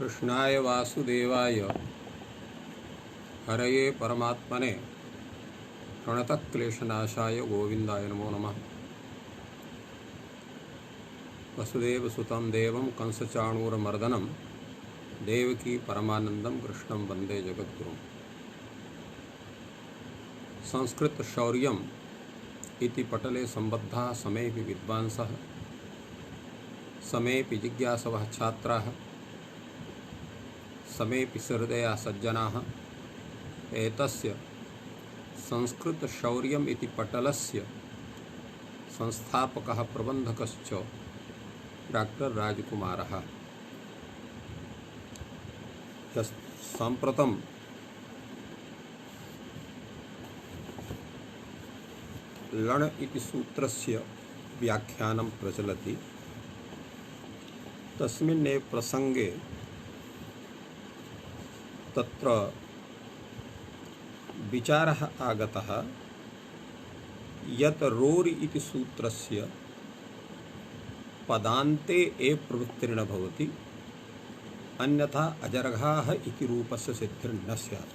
कृष्णाय वासुदेवाय हरये परमात्मने प्रणतक्लेशनाशाय गोविंदाय नमो नमः। वसुदेवसुतं देवं कंसचाणूरमर्दनं देवकी परमानंदं कृष्णं वंदे जगद्गुरुम्। संस्कृत शौर्यम् इति पटले संबद्धाः समेऽपि विद्वांसः समेऽपि जिज्ञासवः छात्राः समेऽपि सहृदयाः सज्जनाः एतस्य संस्कृत शौर्यम् इति पटलस्य संस्थापकः प्रबन्धकश्च डॉक्टर राजकुमारः। साम्प्रतं लण् इति सूत्रस्य व्याख्यानं प्रचलति। तस्मिन्नेव प्रसंगे तत्र विचारः आगतः यत् रोरि इति सूत्रस्य पदान्ते एव प्रवृत्तिर्न भवति, अन्यथा अजर्घाः इति रूपस्य सिद्धिर्न स्यात्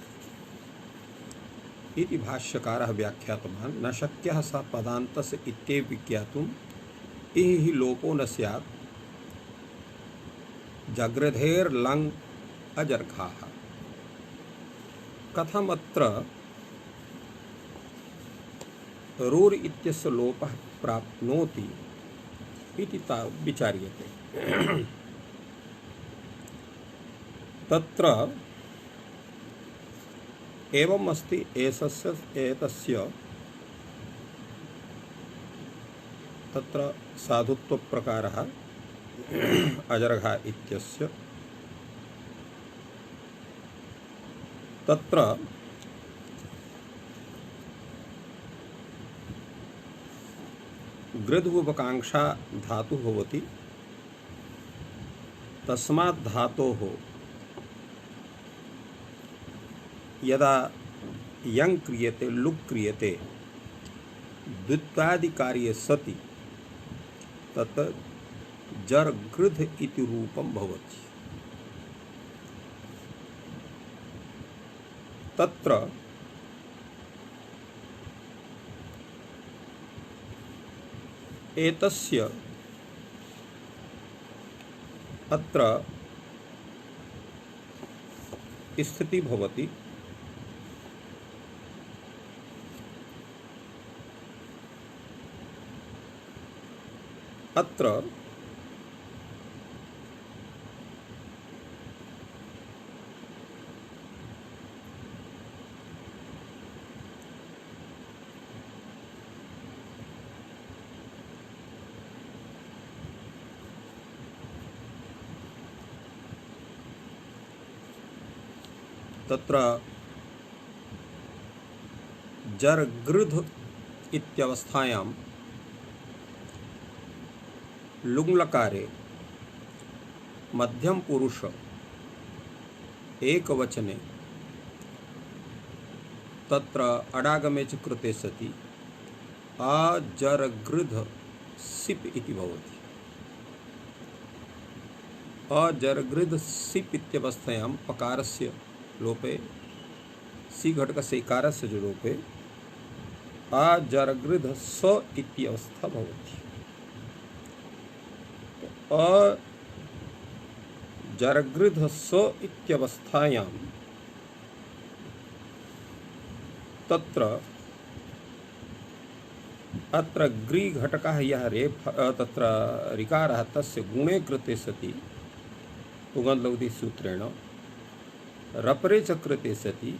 इति भाष्यकारः व्याख्यातवान्। न शक्यः स पदान्तस्य इत्येव विज्ञातुम् इह हि लोपो न स्यात् जग्रधेर्लङ् अजर्घाः। कथमत्र रोर् इत्यस्य लोपः प्राप्नोति इति विचार्यते। तत्र एवम् अस्ति, एतस्य तत्र साधुत्वप्रकारः अजर्घा इत्यस्य। तत्र गृध्वुपकांक्षा धातुः भवति, तस्मात् धातोः यदा यङ् क्रियते लुक् क्रियते द्वित्वादिकार्ये सति तत् जर् गृध् इति रूपं भवति। तत्र एतस्य अत्र स्थिति भवति अत्र तत्र जर् गृध् इत्यवस्थायां लुङ्लकारे मध्यम पुरुष एकवचने तत्र अडागमे च कृते सति अजर्गृध् सिप् इति भवति। अजर्गृध् सिप् इत्यवस्थायां पकारस्य लोपे सी घटकस्य इकारस्य जो लोपे अजर्गृध् स इति अवस्था भवति। अजर्गृध् स इत्यवस्थायां तत्र अत्र ग्री घटकः यः रेफ तत्र ऋकारः तस्य गुणे कृते सति पुगन्तलघुति सूत्रेण रपरे च कृते सति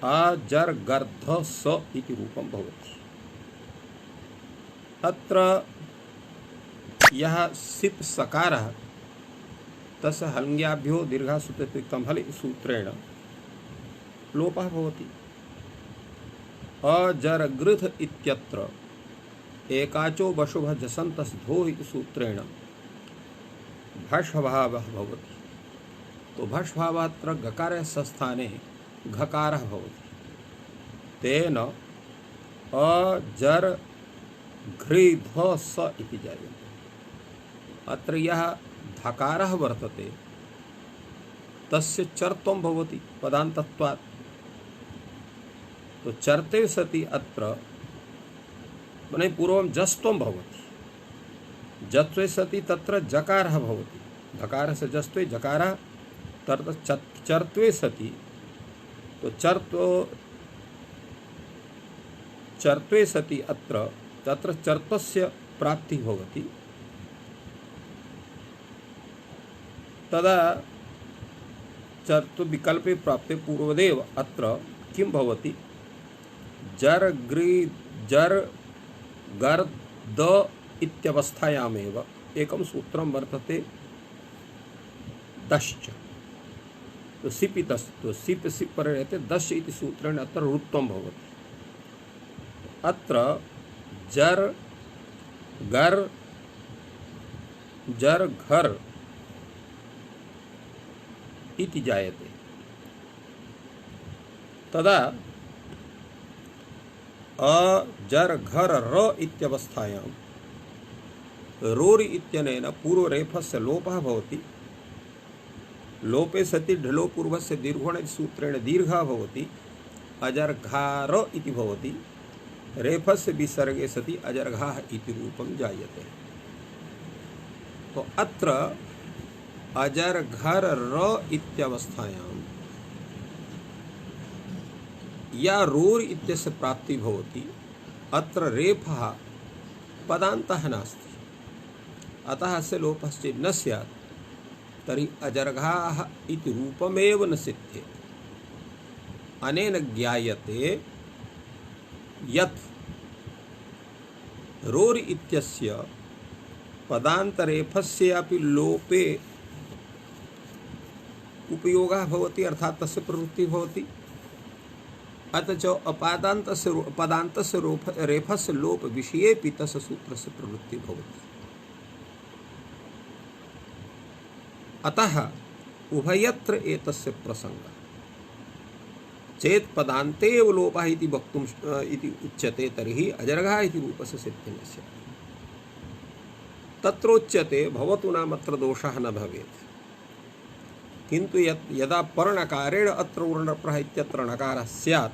अजर्गर्ध स इति रूपं भवति। अत्र यः सिप् सकारः तस्य हल्ङ्याभ्यो दीर्घासूत्रयुक्तं हल् सूत्रेण लोपः भवति। अजर्गृध् इत्यत्र एकाचो वशुभः जसन्तस् धोः इति सूत्रेण भष्भावः भवति। तो भष्भावात्र गकारस्य स्थाने घकारः भवति। तेन अजर् घृध स इति जायते। अत्र यः धकारः वर्तते तस्य चर्त्वं भवति पदान्तत्वात्। तो चर्ते सति अत्र माने पूर्वं जस्त्वं भवति, जत्वे सति तत्र जकारः भवति, धकारस्य जस्त्वे जकारः, तत्र चर्त्वे सति तो चर्त्वे सति अत्र तत्र चर्त्वस्य प्राप्तिः भवति। तदा चर्त्व विकल्पे प्राप्ते पूर्वदेव अत्र किं भवति, जर ग्री जर गर द इत्यवस्थायामेव एकं सूत्रं वर्तते दश्च। तो सिपि दस्, तो सिप सिप पर रहते दश इति सूत्रेण अत्र रुत्वं भवति। अत्र जर गर जर घर इति जायते। तदा अजर घर र इत्यवस्थायां रोरि इत्यनेन पूर्वरेफस्य लोपः भवति। लोपे सति ढलो पूर्वस्य दीर्घोण सूत्रेण दीर्घः भवति, अजर्घार इति भवति। रेफस्य विसर्गे सति अजर्घाः इति रूपं जायते। तो अत्र अजर्घर र इत्यवस्थायां या रोर् इत्यस्य प्राप्ति भवति। अत्र रेफः पदान्तः नास्ति, अतः अस्य लोपश्चेत् न स्यात्, तर्हि अजर्घाः इति रूपमेव न सिद्ध्येत्। अनेन ज्ञायते यत् रोर् इत्यस्य पदान्तरेफस्यापि लोपे उपयोगः भवति, अर्थात् तस्य प्रवृत्तिः भवति। अथ च अपादान्तस्य पदान्तस्य रेफस्य लोप विषयेपि तस्य सूत्रस्य प्रवृत्तिः भवति। अतः उभयत्र एतस्य प्रसंगः। चेत् पदान्ते एव लोपः इति वक्तुम् इति उच्यते, तर्हि अजर्घः इति रूपस्य सिद्धिः न स्यात्। तत्रोच्यते भवतु नाम अत्र दोषः न भवेत्, किन्तु यदा पर्णकारेण अत्र वर्णप्रः इत्यत्र नकारः स्यात्,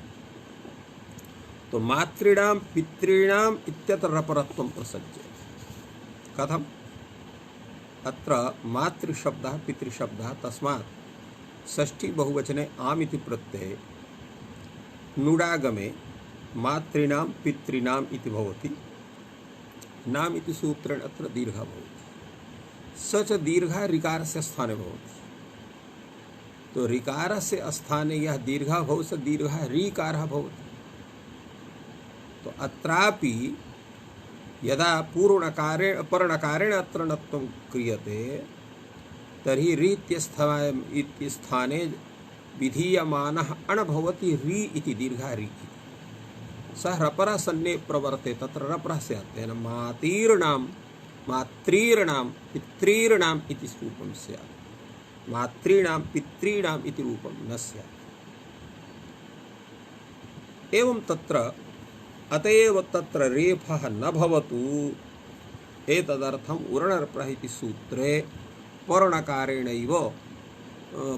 तो मातॄणां पितॄणाम् इत्यत्र रपरत्वं प्रसज्यते। कथम्? अत्र मातृशब्दः पितृशब्दः, तस्मात् षष्ठी बहुवचने आम् इति प्रत्यये नुडागमे मातॄणां पितॄणाम् इति भवति। नाम इति सूत्रेण अत्र दीर्घः भवति। स च दीर्घः ऋकारस्य स्थाने भवति। तो ऋकारस्य स्थाने यः दीर्घः भवति स दीर्घः ऋकारः भवति। तो अत्रापि यदा पूर्वणकारेण पर्णकारेण अत्र नत्वं क्रियते, तर्हि रि इति स्थाने विधीयमानः अण् भवति रि इति दीर्घः रि। सः रपरः सन्ने प्रवर्ते, तत्र रपरः स्यात्, तेन मातॄणां मातॄणां पितॄणाम् इति रूपं स्यात्, मातॄणां पितॄणाम् इति रूपं न स्यात्। एवं तत्र अतएव तत्र रेफः न भवतु, एतदर्थम् उरणरप्रः इति सूत्रे पर्णकारेणैव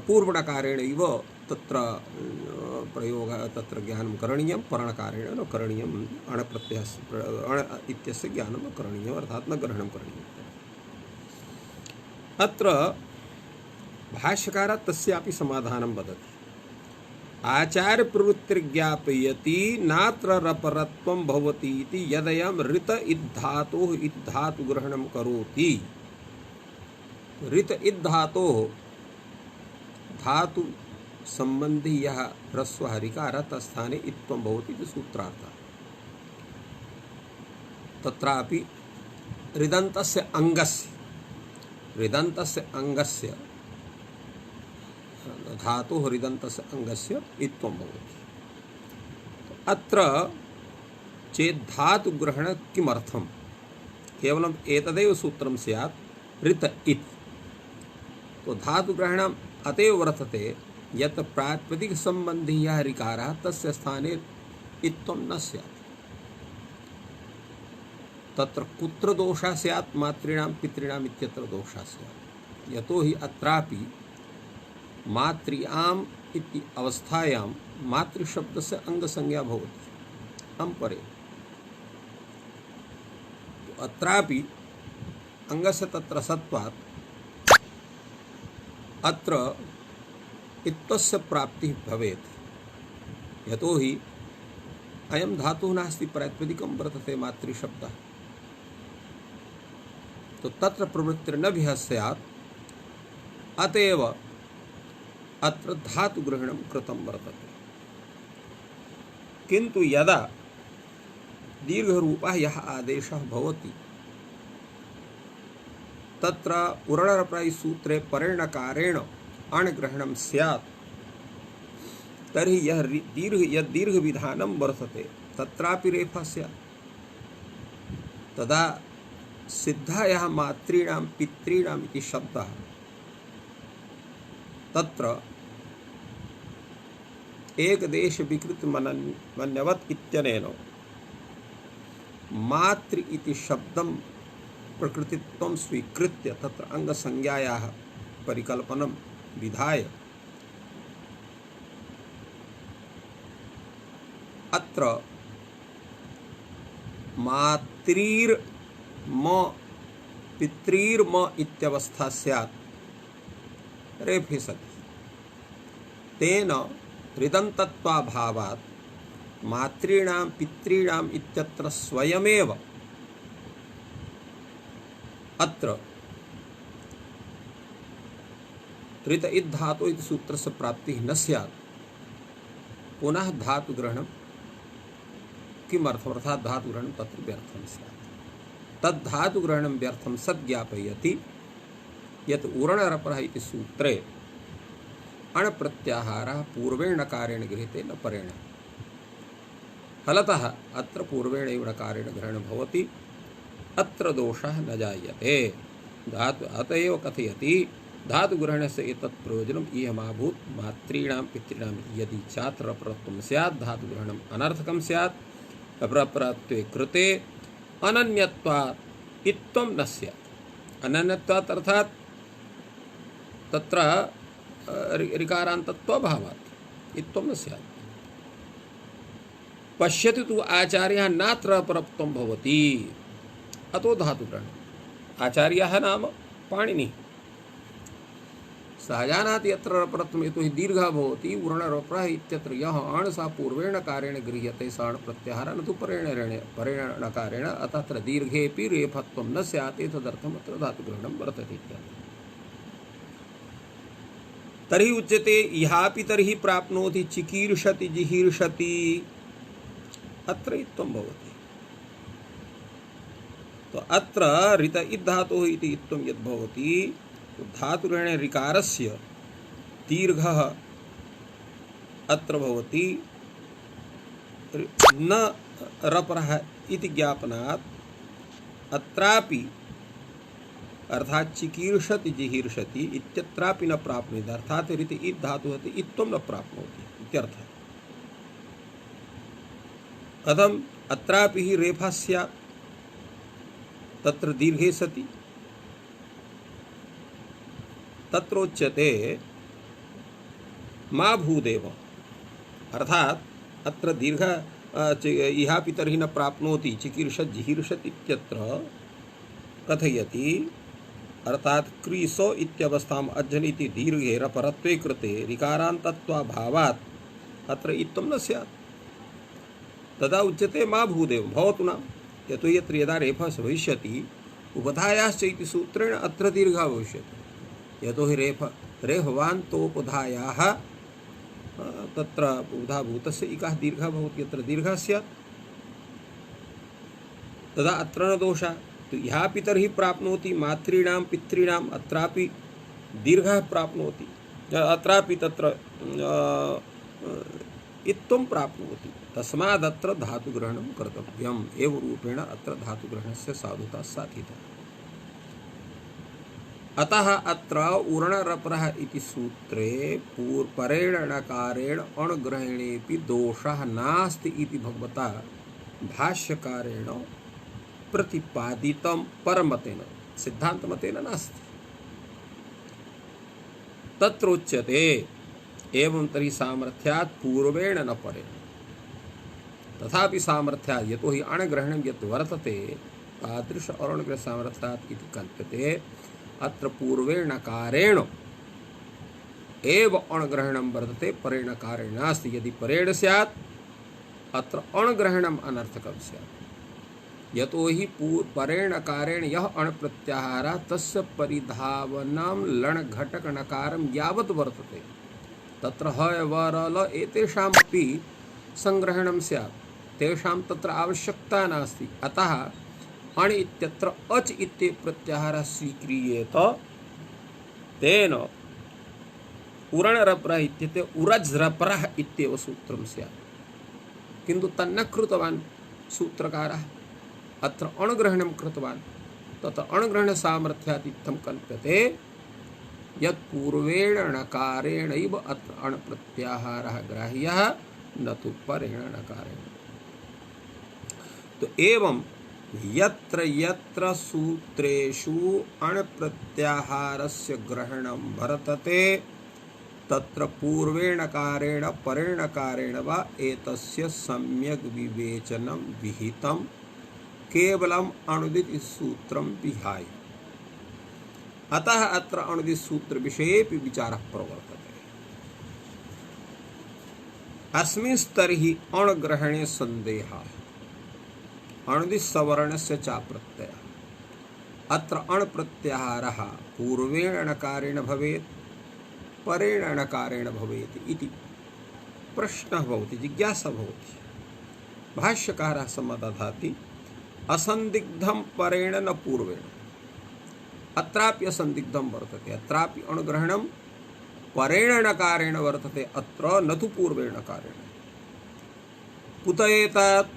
पूर्वणकारेणैव तत्र प्रयोगः तत्र ज्ञानं करणीयं, पर्णकारेण न करणीयम्। अणप्रत्ययस्य अण इत्यस्य ज्ञानं न करणीयम्, अर्थात् न ग्रहणं करणीयम्। अत्र भाष्यकारः तस्यापि समाधानं वदति। आचार्य प्रवृत्तिर्ज्ञापयति नात्र रपरत्वं भवति इति यदयं ऋत इद्धातोः इद्धातु ग्रहणं करोति। ऋत इद्धातोः धातु संबंधी यः ह्रस्वः ऋकारः तत्स्थाने इत्त्वं भवति इति सूत्रार्थः। तत्रापि ऋदन्तस्य अङ्गस्य धातुः ऋदन्तस्य अङ्गस्य इत्त्वं भवति। अत्र चेत् धातुग्रहणं किमर्थं? केवलम् एतदेव सूत्रं स्यात् ऋत इत्। तो धातुग्रहणम् अतएव वर्तते यत् प्रातिपदिकसम्बन्धी यः ऋकारः तस्य स्थाने इत्त्वं न स्यात्। तत्र कुत्र दोषः स्यात्? मातॄणां पितॄणाम् इत्यत्र दोषः स्यात्। यतो हि अत्रापि मातृयाम इति अवस्थायां मातृशब्दस्य अंगसंज्ञा भवति अम्परे। अत्रापि अंगस्य तत्र सत्वात् अत्र इत्तस्य प्राप्तिः भवेत्। यतोहि अयं धातुः नास्ति, प्रातिपदिकं वर्तते मातृशब्दः, तो तत्र प्रवृत्तिर्न स्यात्, अतएव अत्र धातुग्रहणं कृतं वर्तते। किन्तु यदा दीर्घरूपः यः आदेशः भवति तत्र उरणरपरायि सूत्रे परेणकारेण अण्ग्रहणं स्यात्, तर्हि यह यद् दीर्घविधानं वर्तते तत्रापि रेफः स्यात्। तदा सिद्धः यः मातॄणां पितॄणाम् इति शब्दः तत्र एकदेशविकृतिमन्यवत् इत्यनेन मातृ इति शब्दं प्रकृतित्वं स्वीकृत्य तत्र अंगसंज्ञायाः परिकल्पनं विधाय अत्र मातृर्म पितृर्म इत्यवस्था स्यात् रेफे सति। तेन हृदन्तत्वाभावात् मातॄणां पितॄणाम् इत्यत्र स्वयमेव अत्र ऋत इत् धातु इति सूत्रस्य प्राप्तिः न स्यात्। पुनः धातुग्रहणं किमर्थम्, अर्थात् धातुग्रहणं तत्र व्यर्थं स्यात्। तद्धातुग्रहणं व्यर्थं सद् ज्ञापयति यत् उरणरपरः इति सूत्रे अणप्रत्याहारः पूर्वेण नकारेण गृहीते न परेण। फलतः अत्र पूर्वेण एव नकारेण ग्रहणं भवति, अत्र दोषः न जायते। धातु अतएव कथयति धातुग्रहणस्य एतत् प्रयोजनम् इयमाभूत् मातॄणां पितॄणां यदि चात्र अपरत्वं स्यात् धातुग्रहणम् अनर्थकं स्यात्। अपरत्वे कृते अनन्यत्वात् इत्त्वं न स्यात्। अनन्यत्वात् अर्थात् तत्र ऋकारान्तत्वाभावात् इत्त्वं न स्यात्। पश्यति तु आचार्यः नात्र अपरत्वं भवति, अतो धातुग्रहणम्। आचार्यः नाम पाणिनिः, सः जानाति यत्र अपरत्वं यतोहि दीर्घः भवति। उरणरपरः इत्यत्र यः अण् सा पूर्वेण कारेण गृह्यते स अण् प्रत्याहारः न तु परेण नकारेण, अतः अत्र दीर्घेऽपि रेफत्वं न स्यात्, एतदर्थम् अत्र धातुग्रहणं वर्तते इत्यर्थः। तर्हि उच्यते इहापि तर्हि प्राप्नोति चिकीर्षति जिहीर्षति, अत्र इत्त्वं भवति। तो अत्र ऋत इत् धातुः इति इत्त्वं यद् भवति धातुग्रहणे ऋकारस्य दीर्घः अत्र भवति न रपरः इति ज्ञापनात् अत्रापि अर्थात् चिकीर्षति जिहीर्षति इत्यत्रापि न प्राप्नोति, अर्थात् ऋत इत् धातुः इत्त्वं न प्राप्नोति इत्यर्थः। कथम् अत्रापि हि रेफः स्यात् तत्र दीर्घे सति। तत्रोच्यते मा भूदेव, अर्थात् अत्र दीर्घ इहापि तर्हि न प्राप्नोति चिकीर्षत् जिहीर्षत् इत्यत्र कथयति, अर्थात् क्रीसो इत्यवस्थाम् अज्जनिति दीर्घे रपरत्वे कृते ऋकारान्तत्वाभावात् अत्र इत्त्वं न स्यात्। तदा उच्यते मा भूदेव भवतु नाम, यतो यत्र यदा रेफः भविष्यति उपधायाश्च इति सूत्रेण अत्र दीर्घः भविष्यति। यतोहि रेफवान्तोपधायाः तत्र उदाभूतस्य इकः दीर्घः भवति, यत्र दीर्घः स्यात्, तदा अत्र न दोषः। तो इहापि तर्हि प्राप्नोति मातॄणां पितॄणाम्, अत्रापि दीर्घः प्राप्नोति, अत्रापि तत्र इत्त्वं प्राप्नोति। तस्मादत्र धातुग्रहणं कर्तव्यम् एव रूपेण अत्र धातुग्रहणस्य साधुता साधिता। अतः अत्र उरणरपरः इति सूत्रे परेण णकारेण अण्ग्रहणेऽपि दोषः नास्ति इति भगवता भाष्यकारेण प्रतिपादितं परमतेन, सिद्धान्तमतेन नास्ति। तत्रोच्यते एवं तरी सामर्थ्यात् पूर्वेण न परेण तथापि सामर्थ्यात् यतो हि अणग्रहणं यत् वर्तते तादृश अणग्रह सामर्थ्यात् इति कल्प्यते। अत्र पूर्वेण कारेण एव अणग्रहणं वर्तते परेण कारेण नास्ति। यदि परेण स्यात् अत्र अणग्रहणम् अनर्थकं स्यात्। यतो हि परेण कारेण यः अण प्रत्याहारः तस्य परिधावनं लण घटक नकारं यावत् वर्तते तत्र ह व र ल एतेषामपि संग्रहणं स्यात्। तेषां तत्र आवश्यकता नास्ति। अतः अण इत्यत्र अच इति प्रत्याहारः स्वीक्रियेत। तेन उरणरप्रः इत्यते उरज्रपरः इत्येव सूत्रं स्यात्। किन्तु तन्न कृतवान् सूत्रकारः, अत्र अणग्रहणं कृतवान्। तत् अणग्रहणसामर्थ्यात् इत्थं कल्प्यते यत् पूर्वेण णकारेणैव अत्र अणप्रत्याहारः ग्राह्यः न तु परेण णकारेण। तो एवं यत्र यत्र सूत्रेषु अणप्रत्याहारस्य ग्रहणं वर्तते तत्र पूर्वेण कारेण परेण कारेण वा एतस्य सम्यक् विवेचनं विहितं केवलम् अणुदित सूत्रं विहाय। अतः अत्र अणुदित सूत्र विषयेपि विचारः प्रवर्तते। अस्मिन् स्तर्हि अणग्रहणे संदेहः। अणुदित सवर्णस्य च प्रत्ययः। अत्र अण प्रत्याहारः पूर्वेण णकारेण भवेत् परेण णकारेण भवेत् इति प्रश्नः भवति, जिज्ञासा भवति। भाष्यकारः समादधाति असंदिग्धं परेण न पूर्वेण। अत्रापि असंदिग्धं वर्तते। अत्रापि अणुग्रहणं परेण णकारेण वर्तते, अत्र न तु पूर्वेण णकारेण। कुत एतत्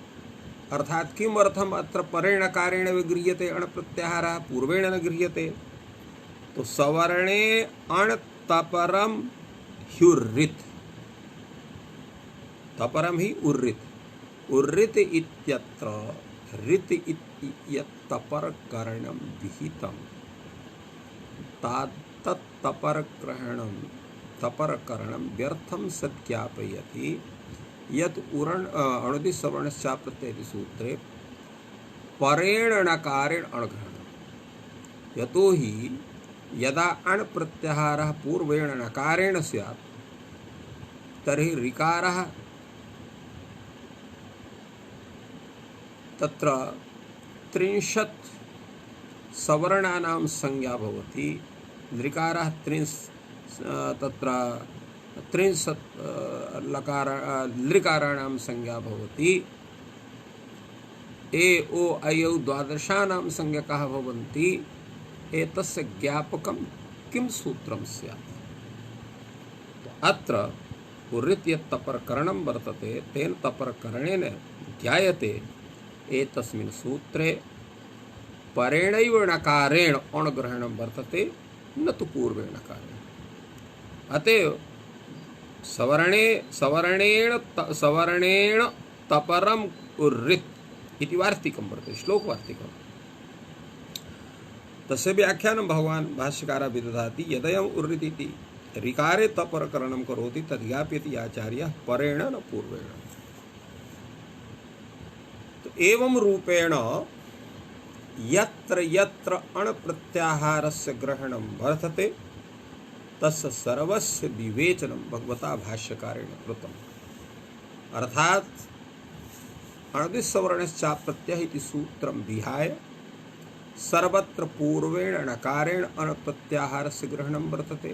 अर्थात किमर्थम अत्र परेण णकारेण गृह्यते अण प्रत्याहारः पूर्वेण न गृह्यते। तो सवर्णे अण तपरम ह्युर्रित्, तपरम ही उर्रित्। उर्रित् इत्यत्र रित् इत्यतपरकरणं विहितं तत् तपरग्रहणं तपरकरणं व्यर्थं सज्ञापयति यत् अणुदित सवर्णस्य प्रत्यय सूत्रे परेण णकारेण अणग्रहणं। यतो हि यदा अण प्रत्याहारः पूर्वेण णकारेण स्यात् तर्हि ऋकारः तत्र 30 सवर्णानां संज्ञा भवति। ऋकारः 30 तत्र 30 लृकाराणां संज्ञा भवति। ए ओ अयौ द्वादशानां संज्ञकाः भवन्ति। एतस्य ज्ञापकं किं सूत्रं स्यात्? अत्र उर्रित् यत् तपरकरणं वर्तते तेन तपरकरणेन ज्ञायते एतस्मिन् सूत्रे परेणैव णकारेण अणग्रहणं वर्तते न तु पूर्वेण णकारेण। अतएव सवर्णेन तपरम उर्रित् इति वार्तिकं वर्तते, श्लोकवार्तिकम्। तस्य व्याख्यानं भगवान् भाष्यकारः विदधाति यदयम् उर्रित् इति ऋकारे तपरकरणं करोति तद्ज्ञापयति आचार्यः परेण न पूर्वेण। तो एवं रूपेण यत्र यत्र अण प्रत्याहारस्य ग्रहणं वर्तते तस्य सर्वस्य विवेचनं भगवता भाष्यकारेण कृतम्। अर्थात् अणुदित सवर्णस्य प्रत्यय इति सूत्रं विहाय सर्वत्र पूर्वेण णकारेण अण प्रत्याहारस्य ग्रहणं वर्तते।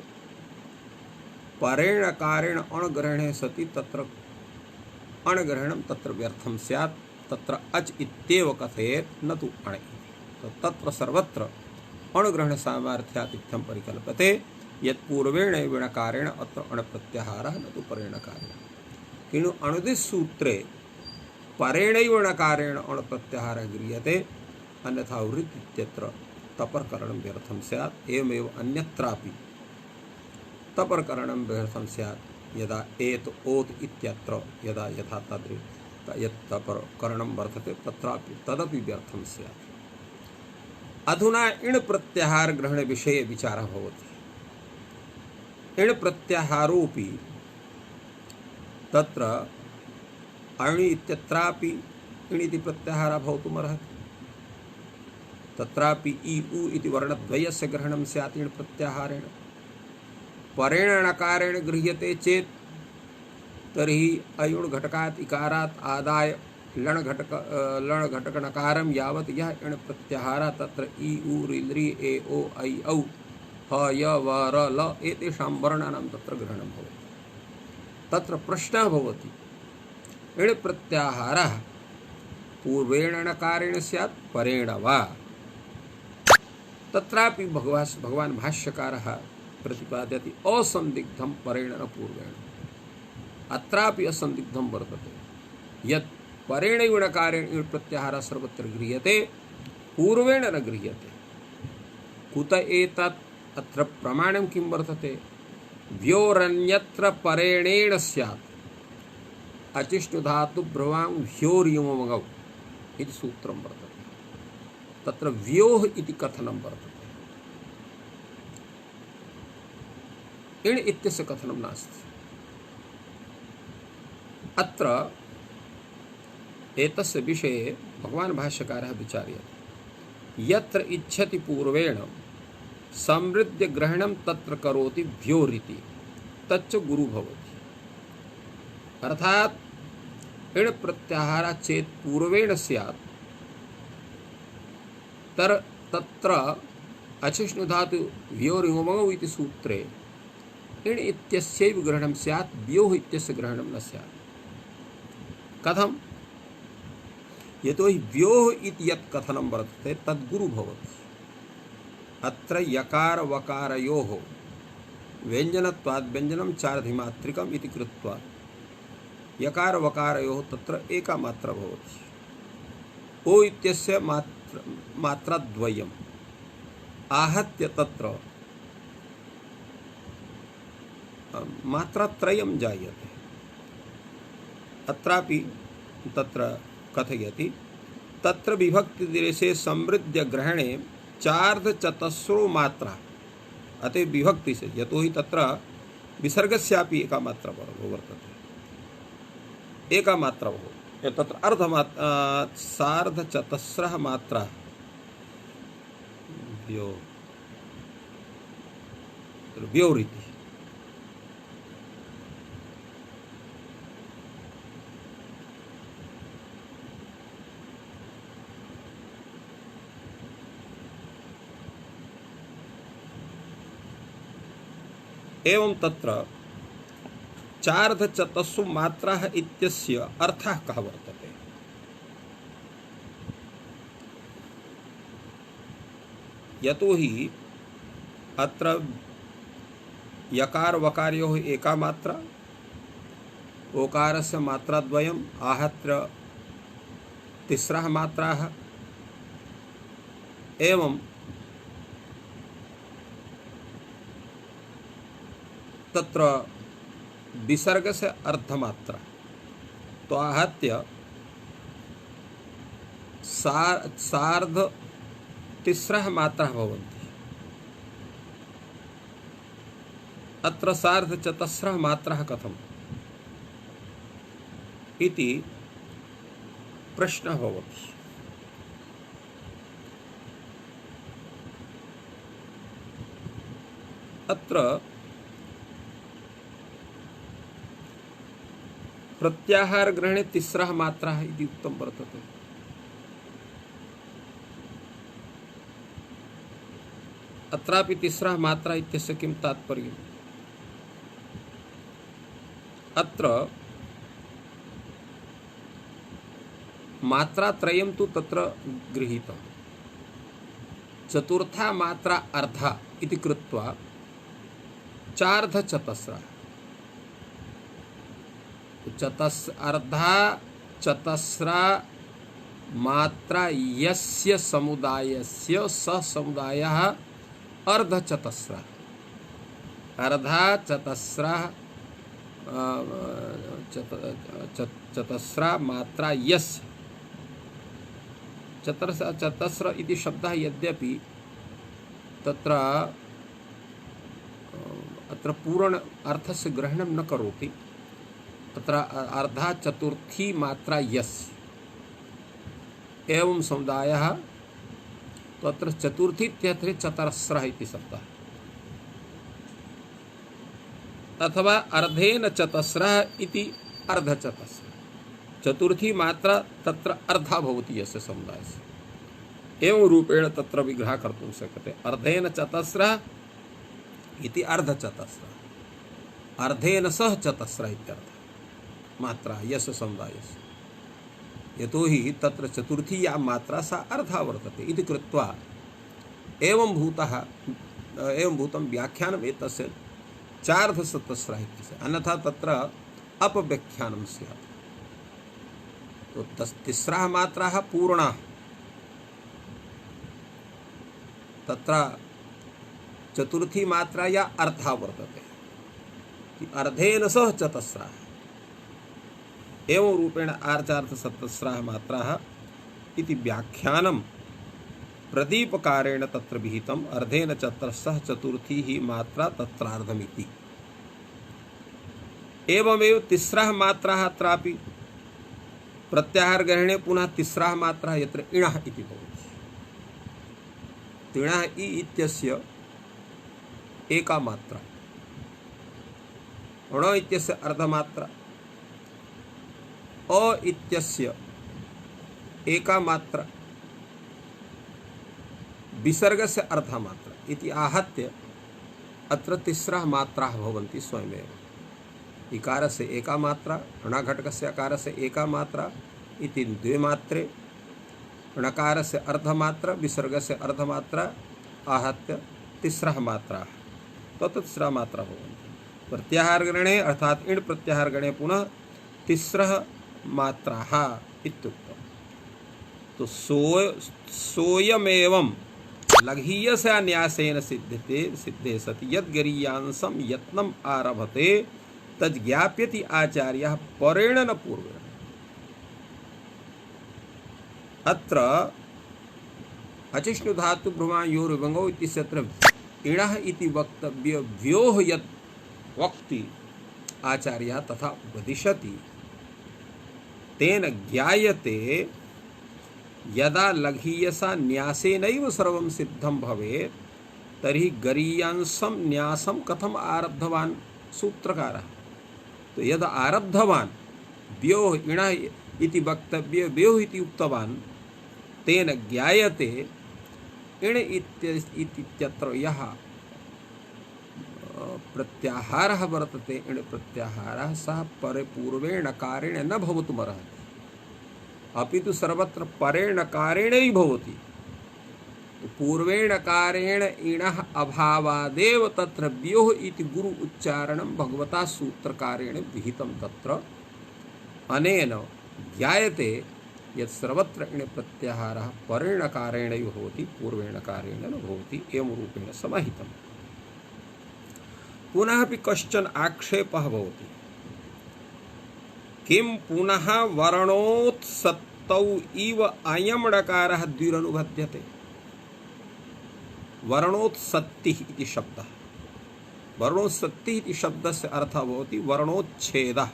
परेण णकारेण अणग्रहणे सति तत्र अणग्रहणं तत्र व्यर्थं स्यात्। तत्र अच इत्येव कथयेत् न तु अण इति। तो तत्र सर्वत्र अणग्रहण सामर्थ्यात् इत्थं परिकल्प्यते यत् पूर्वेण णकारेण अत्र अण प्रत्याहारः न तु परेण णकारेण। किन्तु अणुदित सूत्रे परेणैव णकारेण अण प्रत्याहारः गृह्यते, अन्यथा उर्रित् इत्यत्र तपरकरणं व्यर्थं स्यात्। एवमेव अन्यत्रापि तपरकरणं व्यर्थं स्यात्। यदा एत ओत इत्यत्र यदा यथा तद्रि यत् तपरकरणं वर्तते तत्रापि तदपि व्यर्थं स्यात्। अधुना इण प्रत्याहार ग्रहण विषये विचारः भवति। इण प्रत्याहारोपि तत्र अणि इत्यत्रापि इणिति प्रत्याहारः भवितुमर्हति। तत्रापि इ उ इति वर्णद्वयस्य ग्रहणं स्यात् इण प्रत्याहारेण। परेण णकारेण गृह्यते चेत् तर्हि अयुण् घटकात् इकारात् आदाय लण घटक नकारं यावत् यः इण प्रत्याहारः तत्र इ उ ऋ ए ओ ऐ औ ह य व र ल एतेषां वर्णानां तत्र ग्रहणं भवति। तत्र प्रश्नः भवति इण प्रत्याहारः पूर्वेण णकारेण स्यात् परेण वा। तत्रापि भगवान् भाष्यकारः प्रतिपादयति असंदिग्धं परेण न पूर्वेण। अत्रापि असंदिग्धं वर्तते यत् परेण णकारेण इण प्रत्याहारः सर्वत्र गृह्यते, पूर्वेण न गृह्यते। कुत एतत्? अत्र प्रमाणं किं वर्तते? व्योरन्यत्र परेणेण स्यात् अचिष्णुधातु भ्रुवां व्योर्युमगौ इति सूत्रं वर्तते। तत्र व्योः इति कथनं वर्तते, इण इत्यस्य कथनं नास्ति। अत्र एतस्य विषये भगवान् भाष्यकारः विचार्यते। यत्र इच्छति पूर्वेण समृद्ध ग्रहणं तत्र करोति व्योरिति तच्च गुरु भवति। अर्थात इण प्रत्याहारः चेत् पूर्वेण स्यात् तत्र अचिष्णुधातु व्योर्युमगौ इति सूत्रे इण इत्यस्यैव ग्रहणं स्यात्, व्योः इत्यस्य ग्रहणं न स्यात्। कथं? यतोहि व्योः इति यत् कथनं वर्तते तद्गुरु भवति। अत्र यकार वकारयोः व्यञ्जनत्वात् व्यञ्जनं चार्धिमात्रिकम् इति कृत्वा यकार वकारयोः तत्र एका मात्रा भवति। ओ इत्यस्य मात्राद्वयम् आहत्य तत्र मात्रात्रयं जायते। अत्रापि तत्र कथयति तत्र विभक्तिदेशे समृद्ध ग्रहणे चार्धचतस्रो मात्रा। अतः विभक्ति से, यतोहि तत्र विसर्गस्यापि एका मात्रा वर्तते, एका मात्रा भवति। तत्र सार्धचतस्रः मात्रा व्योरिति। एवं तत्र चार्धचतस्रु मात्राः इत्यस्य अर्थः कः वर्तते? यतोहि अत्र यकार वकारयोः एका मात्रा, ओकारस्य मात्राद्वयम् आहत्य तिस्रः मात्राः, एवं तत्र विसर्ग से अर्धमात्रा, तो आहत्य सार्ध तिस्रः मात्राः भवन्ति। अत्र सार्धचतस्रः मात्राः कथम् इति प्रश्नः भवति। अत्र प्रत्याहार ग्रहणे तिस्रः मात्राः इति उक्तं वर्तते। अत्रापि तिस्रः मात्रा इत्यस्य किं तात्पर्यम्? अत्र मात्रात्रयं तु तत्र गृहीतं, चतुर्था मात्रा अर्धा इति कृत्वा चार्धचतस्रः, अर्धा चतस्रा मात्रा यस्य समुदायस्य स समुदायः अर्धचतस्रः, अर्धा चतस्रः चतस्रा मात्रा यस्य। चतस्र इति शब्दः यद्यपि तत्र अत्र पूर्ण अर्थस्य ग्रहणं न करोति। अत्र अर्धा चतुर्थी मात्रा यस्य एवं समुदायः, तो अत्र चतुर्थी इत्यत्र चतस्रः इति शब्दः, अथवा अर्धेन चतस्रः इति अर्धचतस्रः। चतुर्थी मात्रा तत्र अर्धा भवति यस्य समुदायस्य, एवं रूपेण तत्र विग्रहः कर्तुं शक्यते। अर्धेन चतस्रः इति अर्धचतस्रः, अर्धेन सह चतस्रः इत्यर्थः मात्रा यस्य समुदायस्य, यतोहि तत्र चतुर्थी या मात्रा सा अर्धा वर्तते इति कृत्वा एवं भूतं व्याख्यानम् एतस्य चार्धचतस्रः इत्यस्य, अन्यथा तत्र अपव्याख्यानं स्यात्। तो तिस्रः मात्राः पूर्णाः, तत्र चतुर्थी मात्रा या अर्धा वर्तते, अर्धेन सह चतस्रः, एवं रूपेण अर्चार्थचतस्रः मात्राः इति व्याख्यानं प्रदीपकारेण तत्र विहितम्। अर्धेन चतस्रः चतुर्थी ही मात्रा तत्रार्धमिति। एवमेव तिस्रः मात्राः अत्रापि प्रत्याहारग्रहणे पुनः तिस्रः मात्राः यत्र इणः इति भवति। तिणः इ इत्यस्य एका मात्रा, ण इत्यस्य अर्धमात्रा, अ इत्यस्य एका मात्रा, विसर्गस्य अर्धमात्रा इति आहत्य अत्र तिस्रः मात्राः भवन्ति स्वयमेव। इकारस्य एका मात्रा, णघटकस्य अकारस्य एका मात्रा इति द्वे मात्रे, णकारस्य अर्धमात्रा, विसर्गस्य अर्धमात्रा आहत्य तिस्रः मात्राः, तो तिस्रः मात्रा भवन्ति। प्रत्याहारगणे अर्थात इण् प्रत्याहारगणे पुनः तिस्रः मात्राः इत्युक्तम्। तो सोयमेवं लघीयस्य न्यासेन सिद्धे सति यद्गरीयांसं यत्नम् आरभते तज्ज्ञाप्यति आचार्यः परेण न पूर्वेण। अत्र अचिष्णु धातु भ्रुमायोर्विभङ्गौ इत्यत्र इणः इति वक्तव्य व्योः यत् वक्ति आचार्यः तथा उपदिशति तेन ज्ञायते यदा लघीयसा न्यासेनैव सर्वं सिद्धं भवेत् तर्हि गरीयांसं न्यासं कथम आरब्धवान् सूत्रकारः। तो यदा आरब्धवान् व्योः इणः इति वक्तव्य व्योः इति उक्तवान् तेन ज्ञायते इण इत्यत्र यः प्रत्याहारः वर्तते, इण प्रत्याहारः सः पूर्वेण कारेण न भवितुमर्हति, अपि तु सर्वत्र परेण कारेणैव भवति। पूर्वेण कारेण इणः अभावादेव तत्र व्योः इति गुरु उच्चारणं भगवता सूत्रकारेण विहितं। तत्र अनेन ज्ञायते यत् सर्वत्र इण प्रत्याहारः परेण कारेणैव भवति, पूर्वेण कारेण न भवति, एवं रूपेण समाहितम्। पुनः अपि कश्चन आक्षेपः भवति, किं पुनः वर्णोत्सत्तौ इव अयं णकारः द्विरनुबध्यते। वर्णोत्सत्तिः इति शब्दः, वर्णोत्सत्तिः इति शब्दस्य अर्थः भवति वर्णोच्छेदः,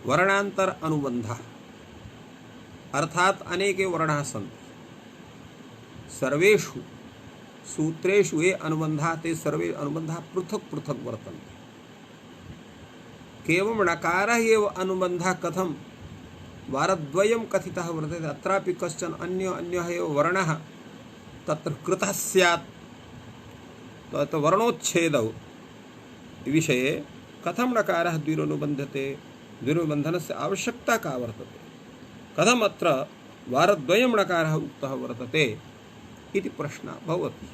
वर्णान्तर अनुबन्धः। अर्थात अनेके वर्णाः सन्ति, सर्वेषु सूत्रेषु ये अनुबन्धाः ते सर्वे अनुबन्धाः पृथक् पृथक् वर्तन्ते। केवलं णकारः एव अनुबन्धः कथं वारद्वयं कथितः वर्तते, अत्रापि कश्चन अन्यः एव वर्णः तत्र कृतः स्यात्। तो वर्णोच्छेदौ विषये कथं णकारः द्विरनुबन्धते, द्विरनुबन्धनस्य आवश्यकता का वर्तते, कथम् अत्र वारद्वयं णकारः उक्तः वर्तते इति प्रश्नः भवति।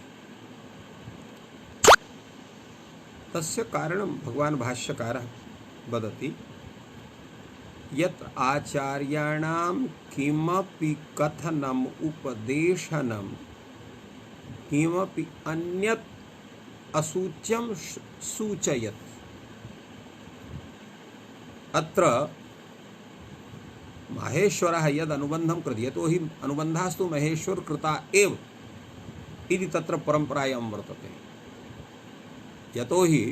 तस्य कारणं भगवान् भाष्यकारः वदति यत् आचार्याणां किमपि कथनम् उपदेशनं किमपि अन्यत् असूच्यं सूचयत्। अत्र माहेश्वरः यद् अनुबन्धं कृते, यतोहि अनुबन्धास्तु महेश्वर कृता एव इति तत्र परम्परायां वर्तते। यतोहि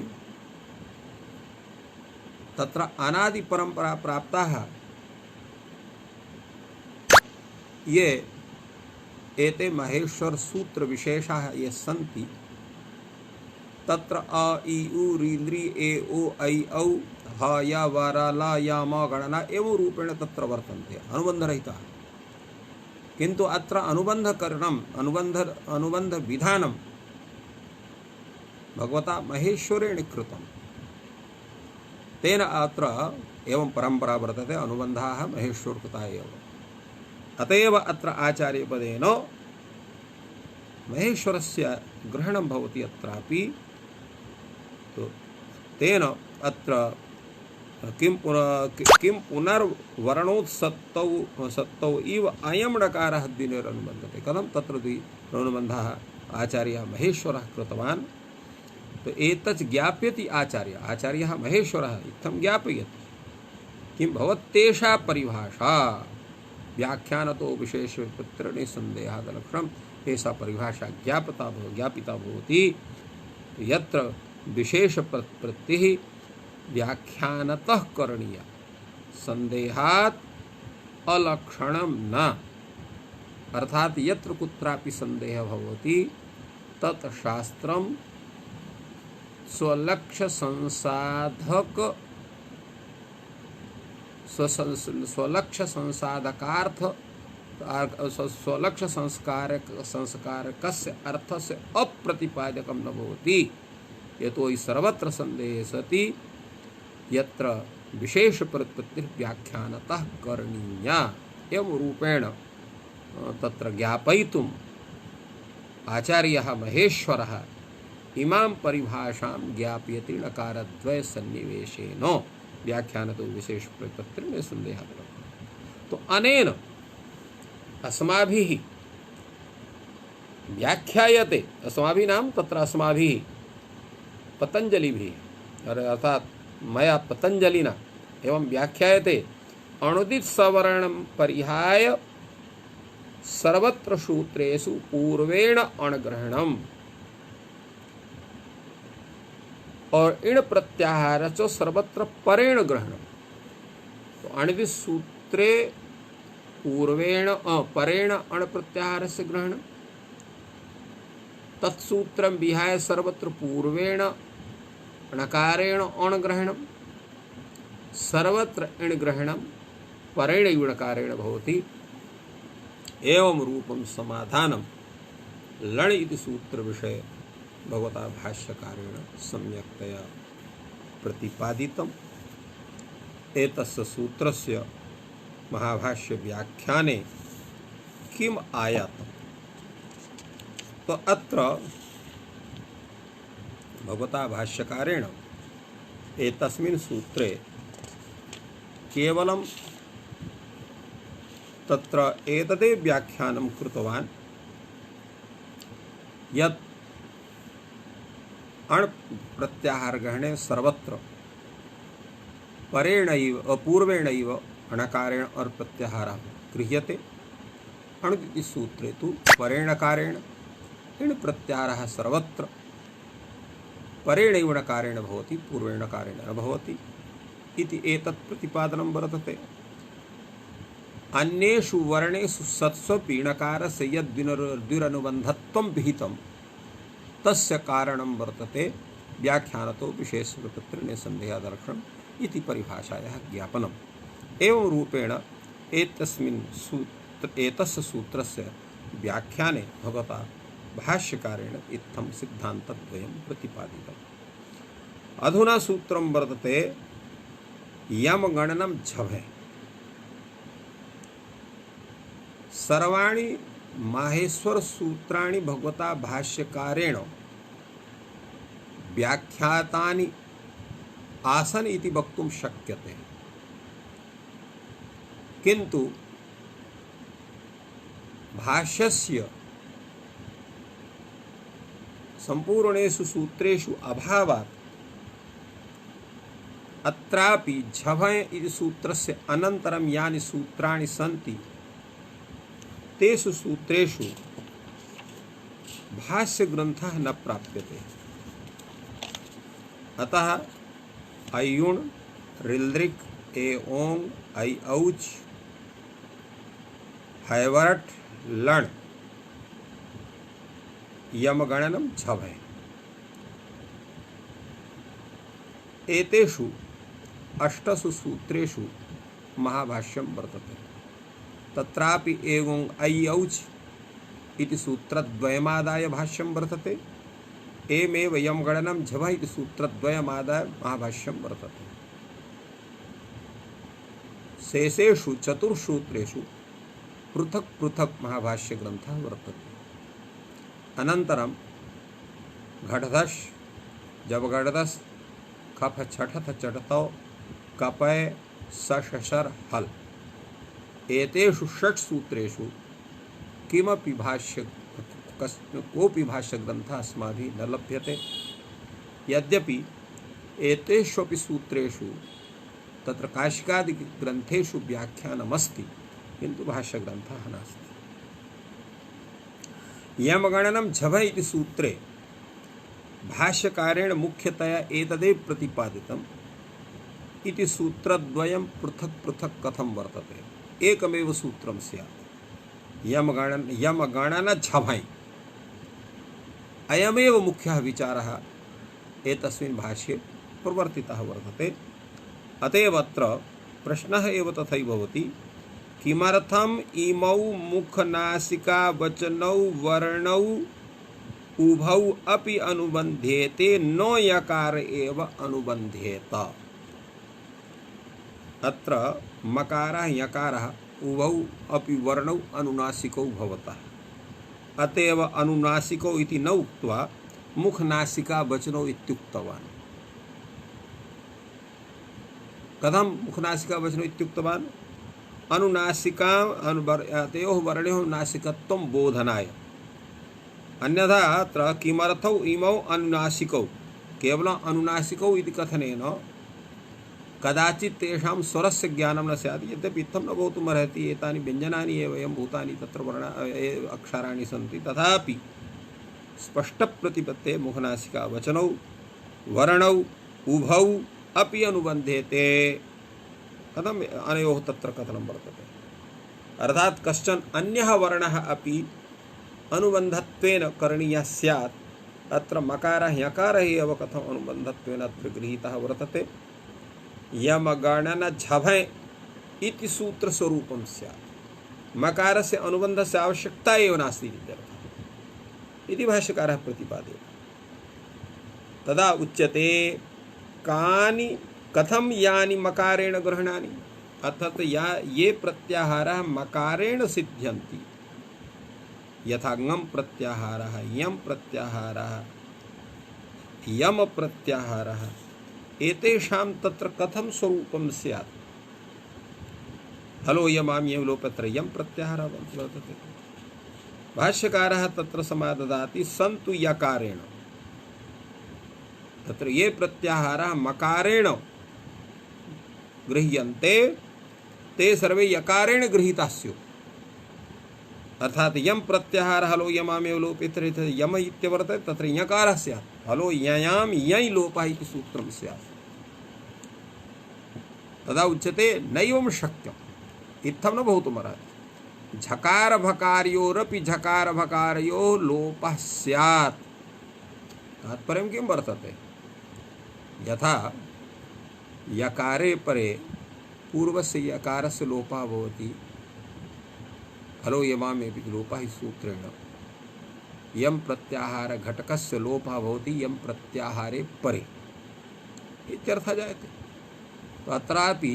तत्र अनादि परंपरा प्राप्ताः ये एते महेश्वर सूत्र विशेषाः ये सन्ति तत्र अ इ उ ऋ ए ओ ऐ औ ह या वर ल य म गणना एवं रूपेण तत्र वर्तन्ते अनुबन्धरहिताः। किन्तु अत्र अनुबन्धकरणम् अनुबन्धविधानं भगवता महेश्वरेण कृतं। तेन अत्र एवं परंपरा वर्तते अनुबन्धाः महेश्वरकृताः एव। अतएव अत्र आचार्यपदेन महेश्वरस्य ग्रहणं भवति अत्रापि। तो तेन अत्र किं पुनर्वर्णोत्सत्तौ इव अयं णकारः द्विनिरनुबन्धते। कथं तत्र द्विरनुबन्धः आचार्यः महेश्वरः कृतवान्। तो एतच् ज्ञाप्यति आचार्यः महेश्वरः इत्थं ज्ञापयति। किं भवत्येषा परिभाषा व्याख्यानतो विशेषविपत्तिः निसन्देहादलक्षणम्। एषा परिभाषा ज्ञापिता भवति यत्र विशेषप्रत्यतिः व्याख्यानतः करणीया संदेहात् अलक्षणं न। अर्थात यत्र कुत्रापि संदेहः भवति तत् शास्त्रं स्वलक्ष्य संसाधकार्थ स्वलक्ष्य संस्कारकस्य अर्थस्य अप्रतिपादकं न भवति। यतो हि सर्वत्र संदेहे सति यत्र विशेष प्रतिपत्तिः व्याख्यानतः करणीया एवं रूपेण तत्र ज्ञापयितुम् आचार्यः महेश्वरः इमां परिभाषां ज्ञापयति णकारद्वय सन्निवेशेन व्याख्यानतो विशेष प्रतिपत्तिः निसन्देहः। तो अनेन अस्माभिः व्याख्यायते। अस्माभिः नाम तत्र अस्माभिः पतंजलिभिः अर्थात मया पतंजलिना एवं व्याख्यायते अणुदित सवर्णं परिहाय सर्वत्र सूत्रेषु पूर्वेण अणग्रहणम् और इण प्रत्याहार च सर्वत्र परेण ग्रहणम्। तो अणुदित सूत्रे पूर्वेण परेण अण प्रत्याहारस्य ग्रहणम् तत्सूत्रं विहाय सर्वत्र पूर्वेण णकारेण अणग्रहणं सर्वत्र इणग्रहणं परेण णकारेण भवति। एवं रूपं समाधानं लण् इति सूत्र विषये भगवता भाष्यकारेण सम्यक्तया प्रतिपादितम्। एतस्य सूत्रस्य महाभाष्य व्याख्याने किम् आयातम्। तो अत्र भगवता भाष्यकारेण एतस्मिन् सूत्रे केवलं तत्र एतदेव व्याख्यानं कृतवान् यत् अण् प्रत्याहारग्रहणे सर्वत्र परेणैव पूर्वेणैव अणकारेण अण् प्रत्याहारः गृह्यते। अणुदिति सूत्रे तु परेणकारेण इण् प्रत्याहारः सर्वत्र परेणैव णकारेण भवति पूर्वेण कारेण न भवति इति एतत् प्रतिपादनं वर्तते। अन्येषु वर्णेषु सत्स्वपि णकारस्य यद्विरनुबन्धत्वं विहितं तस्य कारणं वर्तते व्याख्यानतो विशेषविपत्तिः निसन्देहादलक्षणम् इति परिभाषायाः ज्ञापनम्। एवं रूपेण एतस्य सूत्रस्य व्याख्याने भगवता भाष्यकारेण इत्थं सिद्धान्तद्वयं प्रतिपादितम्। अधुना सूत्रं वर्तते यम गणनं झभे। सर्वाणि माहेश्वर सूत्राणि भगवता भाष्यकारेण व्याख्यातानि आसन इति वक्तुं शक्यते। किन्तु भाष्यस्य संपूर्णेषु सूत्रेषु अभावात् अत्रापि झभय इति सूत्रस्य अनन्तरं यानि सूत्राणि सन्ति तेषु सूत्रेषु भाष्यग्रन्थः न प्राप्यते। अतः अयुण रिल्द्रिक ए ओंग ऐ औच हैवर्ट लण यमगणनम झभय। एतेषु अष्टसु सूत्रेषु महाभाष्यं वर्तते। तत्रापि एवं ऐ औच इति सूत्रद्वयमादाय भाष्यं वर्तते। एमेव यमगणनं झभः इति सूत्रद्वयमादाय महाभाष्यं वर्तते। शेषेषु चतुर्सूत्रेषु पृथक् पृथक् महाभाष्यग्रन्थः वर्तते। अनन्तरं घटधश जबगडदस खफ छठथ चटतौ कपय सशर हल एतेषु षट् सूत्रेषु किमपि कोऽपि भाष्यग्रन्थः अस्माभिः न लभ्यते। यद्यपि एतेष्वपि सूत्रेषु तत्र काशिकादि ग्रन्थेषु व्याख्यानमस्ति, किन्तु भाष्यग्रन्थः नास्ति। यमगणनं झभः इति सूत्रे भाष्यकारेण मुख्यतया एतदेव प्रतिपादितम् इति सूत्रद्वयं पृथक् पृथक् कथं वर्तते। एकमेव सूत्रं स्यात् यमगणन झभै अयमेव मुख्यः विचारः एतस्मिन् भाष्ये प्रवर्तितः वर्तते। अतएव अत्र प्रश्नः एव तथैव भवति, किमर्थम् इमौ मुखनासिका वचनौ वर्णौ उभौ अपि अनुबन्ध्येते न यकार एव अनुबन्ध्येत। अत्र मकारः यकारः उभौ अपि वर्णौ अनुनासिकौ भवतः। अतएव अनुनासिकौ इति न उक्त्वा मुखनासिका वचनौ इत्युक्तवान्। कथं मुखनासिका वचनौ इत्युक्तवान्? अनुनासिका तयोः वर्णयोः नासिकत्वं बोधनाय। अन्यथा अत्र किमर्थौ इमौ अनुनासिकौ केवलं अनुनासिकौ इति कथनेन कदाचित् तेषां स्वरस्य ज्ञानं न स्यात्। यद्यपि इत्थं न भवितुमर्हति, एतानि व्यञ्जनानि एव एवं भूतानि तत्र अक्षराणि सन्ति, तथापि स्पष्टप्रतिपत्तेः मुखनासिका वचनौ वर्णौ उभौ अपि अनुबन्ध्येते। कथम् अनयोः तत्र कथनं वर्तते? अर्थात् कश्चन अन्यः वर्णः अपि अनुबन्धत्वेन करणीयः स्यात्। अत्र मकारः यकारः एव कथम् अनुबन्धत्वेन अत्र गृहीतः वर्तते। यमगणन झभै इति सूत्रस्वरूपं स्यात्। मकारस्य अनुबन्धस्य आवश्यकता एव नास्ति इति भाष्यकारः प्रतिपादयति। तदा उच्यते कानि कथं यानि मकारेण गृह्णानि, अर्थात् ये प्रत्याहाराः मकारेण सिद्ध्यन्ति, यथा ङम् प्रत्याहारः, यम प्रत्याहारः, यम प्रत्याहारः, एतेषां तत्र कथं स्वरूपं स्यात्। हलो यमाम यम लोपत्र यम प्रत्याहारः वर्तते। भाष्यकारः तत्र समाददाति सन्तु यकारेण। तत्र ये प्रत्याहाराः मकारेण गृह्यन्ते ते सर्वे यकारेण गृहीताः स्युः। अर्थात यम प्रत्याहारः हलो यमामेव लोपेतर यम इत्यवर्तते, तत्र यकारः स्यात्। हलो ययाम यञ् लोपः इति सूत्रं स्यात्। तदा उच्यते नैवं शक्यम्, इत्थं न भवितुमर्हति। झकार भकारयोरपि झकार भकारयोः लोपः स्यात्। तात्पर्यं किं वर्तते? यथा यकारे परे पूर्वस्य यकारस्य लोपः भवति, हलो यमामेपि लोपः सूत्रेण यम प्रत्याहार घटकस्य लोपः भवति यम प्रत्याहारे परे इत्यर्थः जायते। तो अत्रापि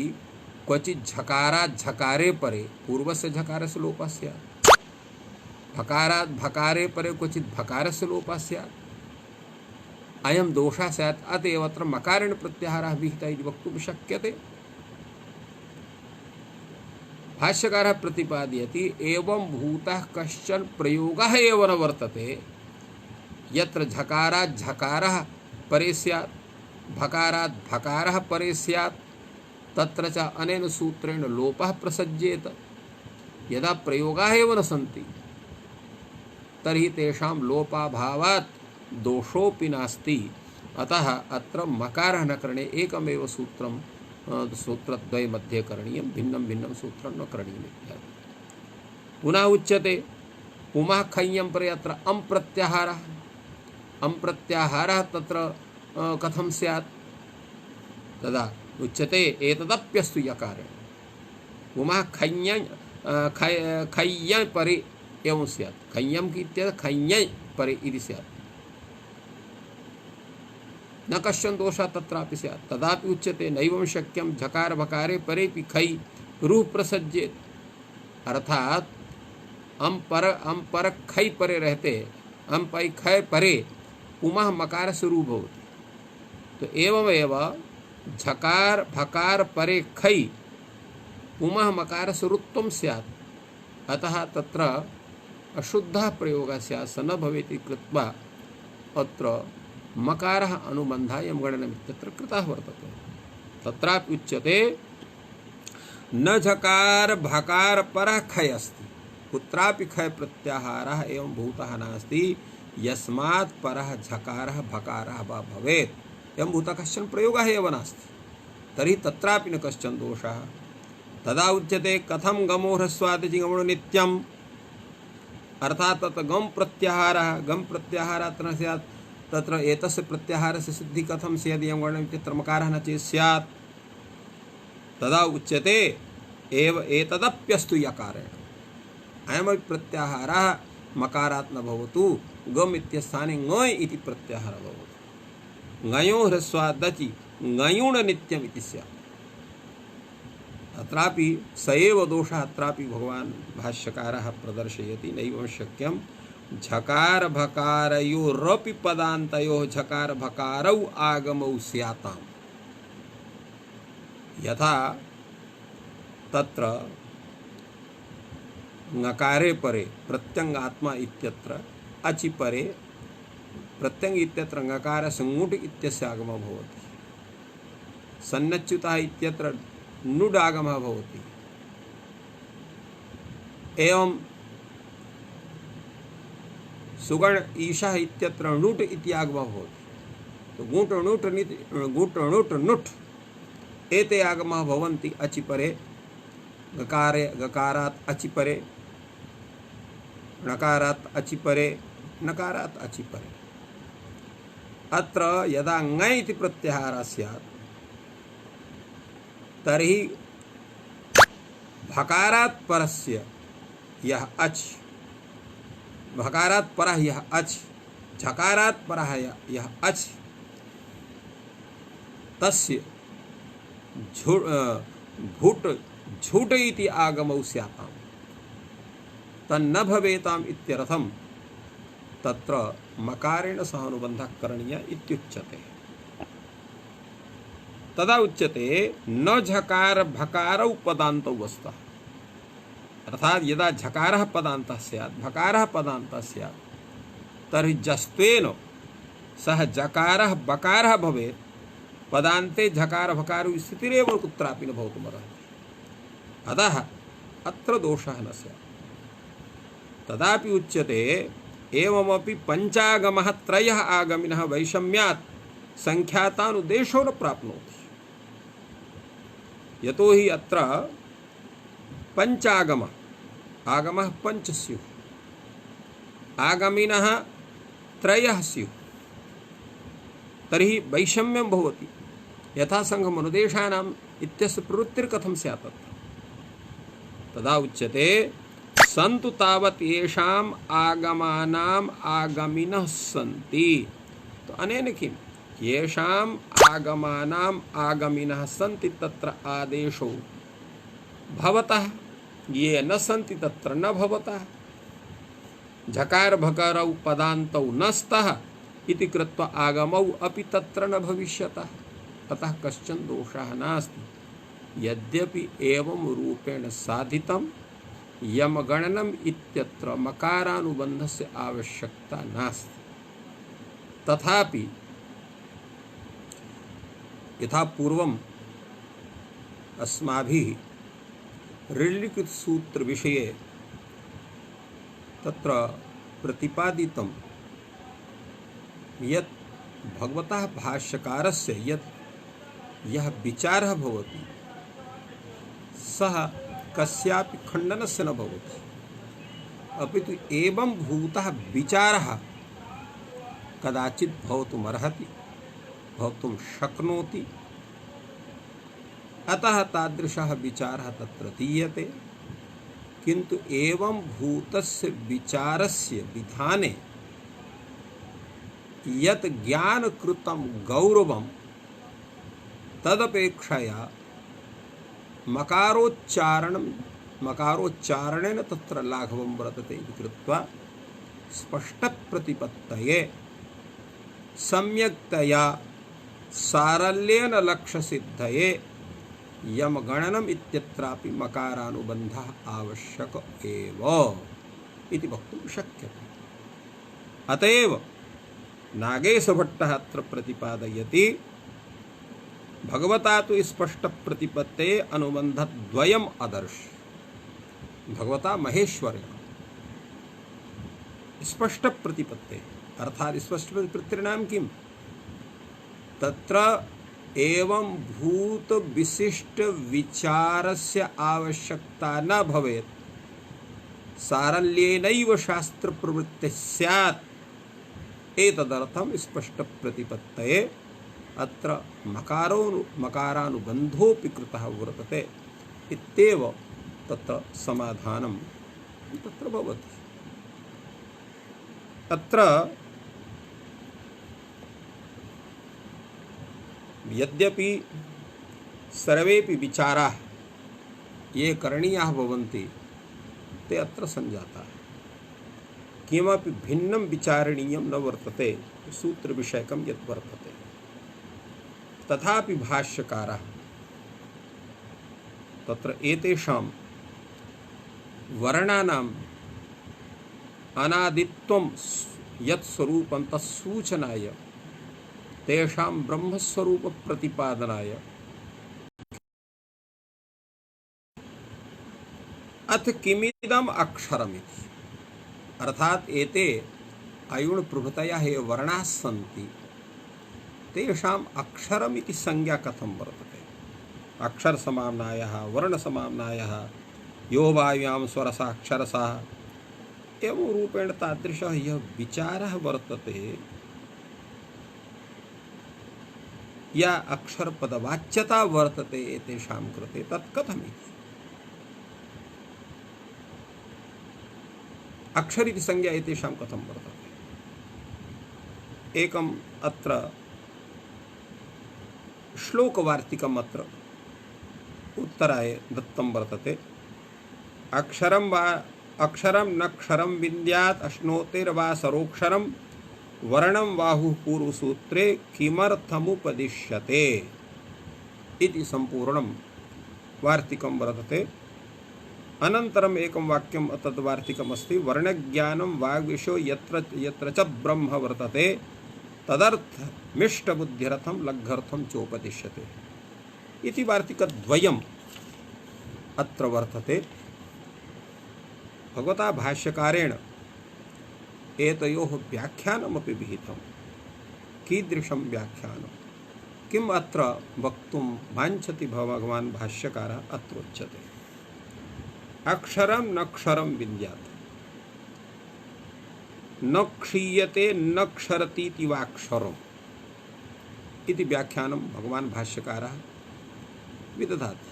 क्वचित् झकारात् झकारे परे पूर्वस्य झकारस्य लोपः स्यात्, भकारात् भकारे परे क्वचित् भकारस्य लोपः स्यात्। अयं दोषः स्यात्। अतएव अत्र मकारेण प्रत्याहारः विहितः इति वक्तुं शक्यते। भाष्यकारः प्रतिपादयति एवं भूतः कश्चन प्रयोगः एव न वर्तते यत्र झकारात् झकारः परे स्यात्, भकारात् भकारः परे स्यात्, तत्र च अनेन सूत्रेण लोपः प्रसज्येत। यदा प्रयोगाः एव न सन्ति तर्हि तेषां लोपाभावात् दोषोऽपि नास्ति। अतः अत्र मकारः न करणे एकमेव सूत्रं सूत्रद्वय मध्ये करणीयं भिन्नं भिन्नं सूत्रं न करणीयम् इत्यादि। पुनः उच्यते पुमः खय्यं परे अत्र अं प्रत्याहारः तत्र कथं स्यात् तदा उच्यते एतदप्यस्तु यकारेण पुमः खय्यं परे एवं स्यात् खय्यं इत्यतः खय्यं परे इति स्यात् न कश्चन दोषः तत्रापि स्यात्। तदापि उच्यते नैवं शक्यं झकार भकारे परेपि खै रूह प्रसज्येत अर्थात अम पर खै परे रहते अम पै खै परे पुमः मकार से रूप होती तो एवमेव झकार भकार परे खै पुमः मकार से रुत्वं स्यात् अतः तत्र अशुद्धः प्रयोगः स्यात् स न भवेति कृत्वा अत्र मकारः अनुबन्धाय गणनमित्यत्र कृतः वर्तते। तत्रापि उच्यते न झकार भकार परः खय अस्ति कुत्रापि खय प्रत्याहारः एवं भूतः नास्ति यस्मात् परः झकारः भकारः वा भवेत् एवं भूतः कश्चन प्रयोगः एव नास्ति तर्हि तत्रापि न कश्चन दोषः। तदा उच्यते कथं गमो ह्रस्वादिजिगमो नित्यम् अर्थात तत्र गम प्रत्याहारः अत्र न स्यात् तत्र एतस्य प्रत्याहारस्य सिद्धि कथं स्यात् यं वर्णम् इत्यत्र मकारः न चेत् स्यात्। तदा उच्यते एव एतदप्यस्तु यकारेण अयमपि प्रत्याहारः मकारात् न भवतु गम इत्यस्थाने ङय इति प्रत्याहारः भवतु ङयो ह्रस्वादचि ङयुण नित्यम् इति स्यात्। अत्रापि स एव दोषः अत्रापि भगवान् भाष्यकारः प्रदर्शयति नैवं शक्यं झकार भकारयोरपि पदान्तयोः झकार भकारौ आगमौ स्याताम् यथा तत्र ङकारे परे प्रत्यङ्गात्मा इत्यत्र अचि परे प्रत्यङ्ग इत्यत्र ङकार संगुट इत्यस्य आगमः भवति सन्नच्युतः इत्यत्र नुड् आगमः भवति एवं सुगण ईशः इत्यत्र नुट् इति आगमः भवति तो गुट णुट् नुट् एते आगमः भवन्ति अचि परे गकारात् अचि परे णकारात् अचि परे नकारात् अचि परे। अत्र यदा ङ इति प्रत्याहारः स्यात् तर्हि भकारात् परस्य यः अच् भकारात् परः यः अच् झकारात् परः यः अच् तस्य झूट इति आगमौ स्याताम् तन्न भवेताम् इत्यर्थं तत्र मकारेण सह अनुबन्धः करणीयः इत्युच्यते। तदा उच्यते न झकार भकारौ पदान्तौ स्तः अर्थात यदा झकारः पदान्तः स्यात् भकारः पदान्तः स्यात् तर्हि जस्त्वेन सह जकारः बकारः भवेत् पदान्ते झकार भकारौ स्थितिरेव कुत्रापि न भवितुमर्हति अतः अत्र दोषः न स्यात्। तदापि उच्यते एवमपि पञ्चागमः त्रयः आगमिनः वैषम्यात् संख्यातानुदेशो न प्राप्नोति यतो हि अत्र पंचागम आगमः पंच स्युः आगमिनः त्रयः स्युः तर्हि वैषम्यं भवति यथा संघमनुदेशानाम् इत्यस्य प्रवृत्तिर्कथं स्यात् तदा उच्यते सन्तु तावत् येषाम् आगमानाम् आगमिनः सन्ति तो अनेन किं येषाम् आगमानाम् आगमिनः सन्ति तत्र आदेशो भवतः ये न सन्ति तत्र न भवतः झकार भकारौ पदान्तौ न स्तः इति कृत्वा आगमौ अपि तत्र न भविष्यतः अतः कश्चन दोषः नास्ति यद्यपि एवं रूपेण साधितं यमगणनम् इत्यत्र मकारानुबन्धस्य आवश्यकता नास्ति तथापि यथा पूर्वम् अस्माभिः ऋल्लिखित सूत्र विषये तत्र प्रतिपादितं यत् भगवतः भाष्यकारस्य यत् यः विचारः भवति सः कस्यापि खण्डनस्य न भवति, अपि तु एवं भूतः विचारः कदाचित् भवितुमर्हति, भवितुं शक्नोति। अतः तादृशः विचारः तत्र दीयते। किन्तु एवं भूतस्य विचारस्य विधाने यत् ज्ञानकृतं गौरवं तदपेक्षया मकारोच्चारणेन तत्र लाघवं वर्तते इति कृत्वा स्पष्टप्रतिपत्तये सम्यक्तया सारल्येन लक्ष्यसिद्धये यमगणनम् इत्यत्रापि मकारानुबन्धः आवश्यक एव इति वक्तुं शक्यते। अतएव नागेशभट्टः अत्र प्रतिपादयति भगवता तु स्पष्टप्रतिपत्ते अनुबन्धद्वयम् आदर्श। भगवता महेश्वरेण स्पष्टप्रतिपत्ते अर्थात् स्पष्टप्रतिपत्तिर्नाम किम्? तत्र एवं भूत विशिष्ट विचारस्य आवश्यकता न भवेत्, सारल्येनैव शास्त्र प्रवृत्तिः स्यात्। एतदर्थं स्पष्टप्रतिपत्तये अत्र मकारानुबन्धोऽपि कृतः वर्तते इत्येव तत्र समाधानं तत्र भवति। अत्र यद्यपि सर्वेपि विचाराः ये करणीयाः भवन्ति ते अत्र सञ्जाताः, किमपि भिन्नं विचारणीयं न वर्तते सूत्रविषयकं यत् वर्तते। तथापि भाष्यकारः तत्र एतेषां वर्णानाम् अनादित्वं यत् स्वरूपं तत्सूचनाय तेषां ब्रह्मस्वरूप प्रतिपादनाय अथ किमिदम् अक्षरमिति, अर्थात् एते अयुण प्रभृतयः ये वर्णाः सन्ति तेषाम् अक्षरमिति संज्ञा कथं वर्तते? अक्षरसमाम्नायः वर्णसमाम्नायः यो वायुयां स्वरसः अक्षरसः एवं रूपेण तादृशः यः विचारः वर्तते या अक्षरपदवाच्यता वर्तते एतेषां कृते तत् कथमिति? अक्षरिति संज्ञा एतेषां कथं वर्तते? एकम् अत्र श्लोकवार्तिकम् अत्र उत्तराय दत्तं वर्तते। अक्षरं नक्षरं विन्द्यात् अश्नोतेर्वा सरोक्षरं वर्णं बाहुः पूर्वसूत्रे किमर्थमुपदिश्यते इति सम्पूर्णं वार्तिकं वर्तते। अनन्तरम् एकं वाक्यं तद्वार्तिकमस्ति, वर्णज्ञानं वाग्विषयो यत्र यत्र च ब्रह्म वर्तते तदर्थमिष्टबुद्धिरथं लघ्घर्थं चोपदिश्यते इति वार्तिकद्वयम् अत्र वर्तते। भगवता भाष्यकारेण एतयोः व्याख्यानमपि विहितं। कीदृशं व्याख्यानं? किम् अत्र वक्तुं वाञ्छति भगवान् भाष्यकारः? अत्र उच्यते अक्षरं नक्षरं विन्द्यात् न क्षीयते न क्षरतीति वाक्षरम् इति व्याख्यानं भगवान् भाष्यकारः विदधाति।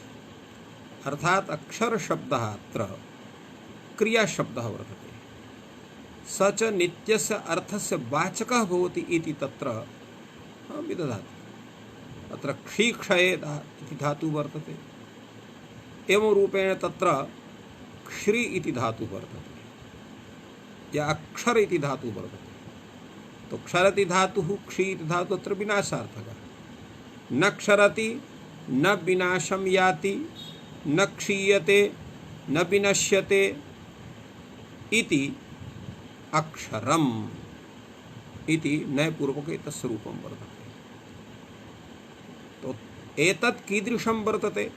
अर्थात् अक्षरशब्दः अत्र क्रियाशब्दः वर्तते, स च नित्यस्य अर्थस्य वाचकः भवति इति तत्र विदधाति। अत्र क्षीक्षये इति धातुः वर्तते, एवं रूपेण तत्र क्षरी इति धातुः वर्तते या अक्षर इति धातुः वर्तते। तो क्षरति धातुः क्षी इति धातुः अत्र विनाशार्थकः। न क्षरति न विनाशं याति न क्षीयते न विनश्यते इति अक्षरम इति नयपूर्वके तस्य रूपं वर्तते। तो एतत् कीदृशं वर्तते?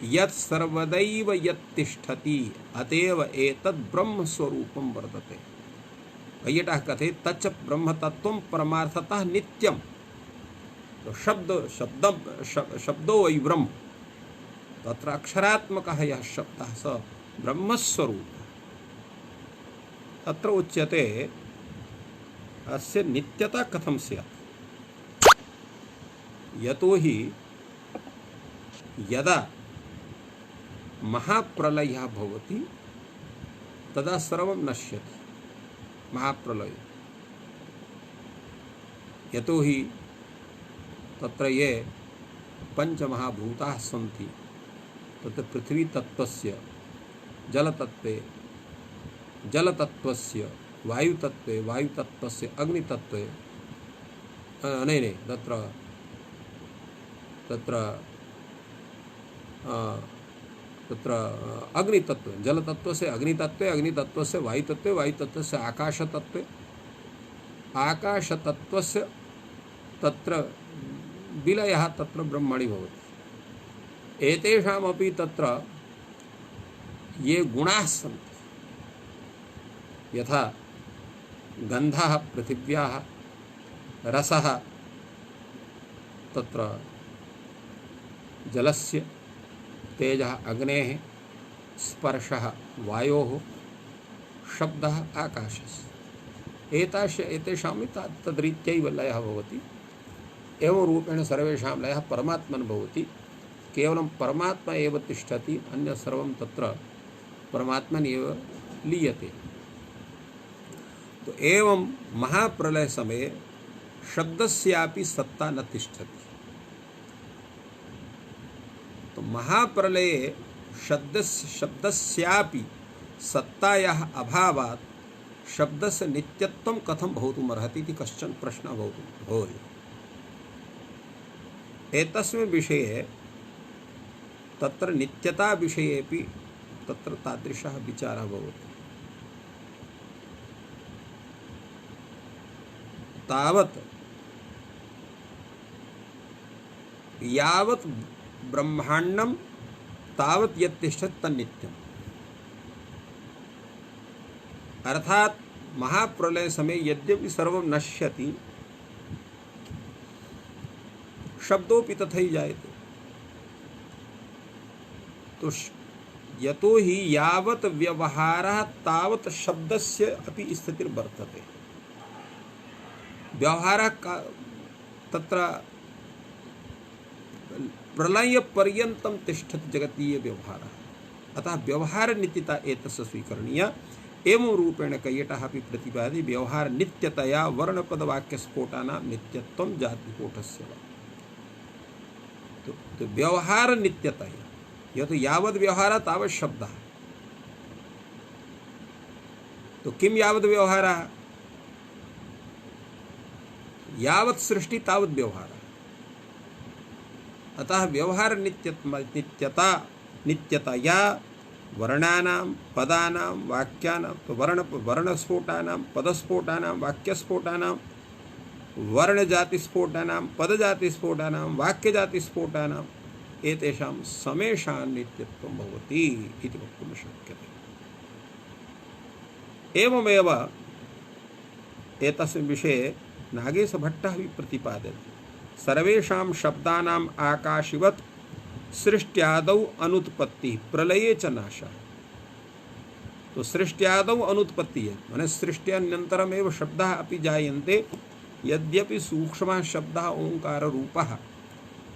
यत् सर्वदैव यत् तिष्ठति, अतएव एतत् ब्रह्म स्वरूपं वर्तते। कैयटः कथयति तच्च ब्रह्मतत्त्वं परमार्थतः नित्यं। तो शब्दो वै ब्रह्म, तत्र अक्षरात्मकः यः शब्दः स ब्रह्मस्वरूपः। तत्र उच्यते अस्य नित्यता कथं स्यात्? यतो हि यदा महाप्रलयः भवति तदा सर्वं नश्यति। महाप्रलय, यतो हि तत्र ये पंचमहाभूताः सन्ति, तत्र पृथ्वीतत्त्वस्य, जलतत्त्वे जलतत्त्वस्य, वायुतत्त्वे वायुतत्त्वस्य, अग्नितत्त्वे नहीं तत्र तत्र तत्र अग्नितत्त्वे, जलतत्त्वस्य अग्नितत्त्वे, अग्नितत्त्वस्य वायुतत्त्वे, वायुतत्त्वस्य आकाशतत्त्वे, आकाशतत्त्वस्य तत्र विलयः तत्र ब्रह्मणि भवति। एतेषामपि तत्र ये गुणाः सन्ति, यथा गन्धः पृथिव्याः, रसः तत्र जलस्य, तेजः अग्नेः, स्पर्शः वायोः, शब्दः आकाशस्य, एतेषां तद्रीत्यैव लयः भवति। एवं रूपेण सर्वेषां लयः परमात्मन् भवति। केवलं परमात्मा एव तिष्ठति, अन्य सर्वं तत्र परमात्मन् एव लीयते। तो एवं महाप्रलय समये शब्दस्यापि सत्ता न तिष्ठति। तो महाप्रलये शब्दस्यापि सत्तायाः अभावात् शब्दस्य नित्यत्वं कथं भवितुमर्हति इति कश्चन प्रश्नः भवेत्। एतस्मिन् विषये तत्र नित्यता विषयेपि तत्र तादृशः विचारः भवति। तावत् यावत् ब्रह्माण्डं तावत् यत् तिष्ठति तन्नित्यम्। अर्थात महाप्रलय समय यद्यपि सर्वं नश्यति, शब्दोपि तथैव जायते। तो यतो हि यावत् व्यवहारः तावत् शब्दस्य अपि स्थितिर्वर्तते। व्यवहारः तत्र प्रलयपर्यन्तं तिष्ठति जगतीय व्यवहारः। अतः व्यवहारनित्यता एतस्य स्वीकरणीया। एवं रूपेण कैयटः अपि प्रतिपादयति व्यवहारनित्यतया वर्णपदवाक्यस्फोटानां नित्यत्वं जातिस्फोटस्य वा। तो व्यवहारनित्यतया, यतो यावद् व्यवहारः तावत् शब्दः। तो किं यावद् व्यवहारः? यावत् सृष्टि तावत् व्यवहारः। अतः व्यवहार नित्यतया वर्णानां, पदानां, वाक्यानां, तो वर्णस्फोटानां, पदस्फोटानां, वाक्यस्फोटानां, वर्णजातिस्फोटानां, पदजातिस्फोटानां, वाक्यजातिस्फोटानां, एतेषां समेषां नित्यत्वं भवति इति वक्तुं शक्यते। एवमेव एतस्मिन् विषये नागेशभट्टः अपि प्रतिपादयति। सर्वेषां शब्दानाम् आकाशिवत् सृष्ट्यादौ अनुत्पत्ति प्रलये च नाशः। तो सृष्ट्यादौ अनुत्पत्ति है, माने सृष्ट्यानन्तरमेव शब्दाः अपि जायन्ते। यद्यपि सूक्ष्मः शब्दः ओंकार रूपः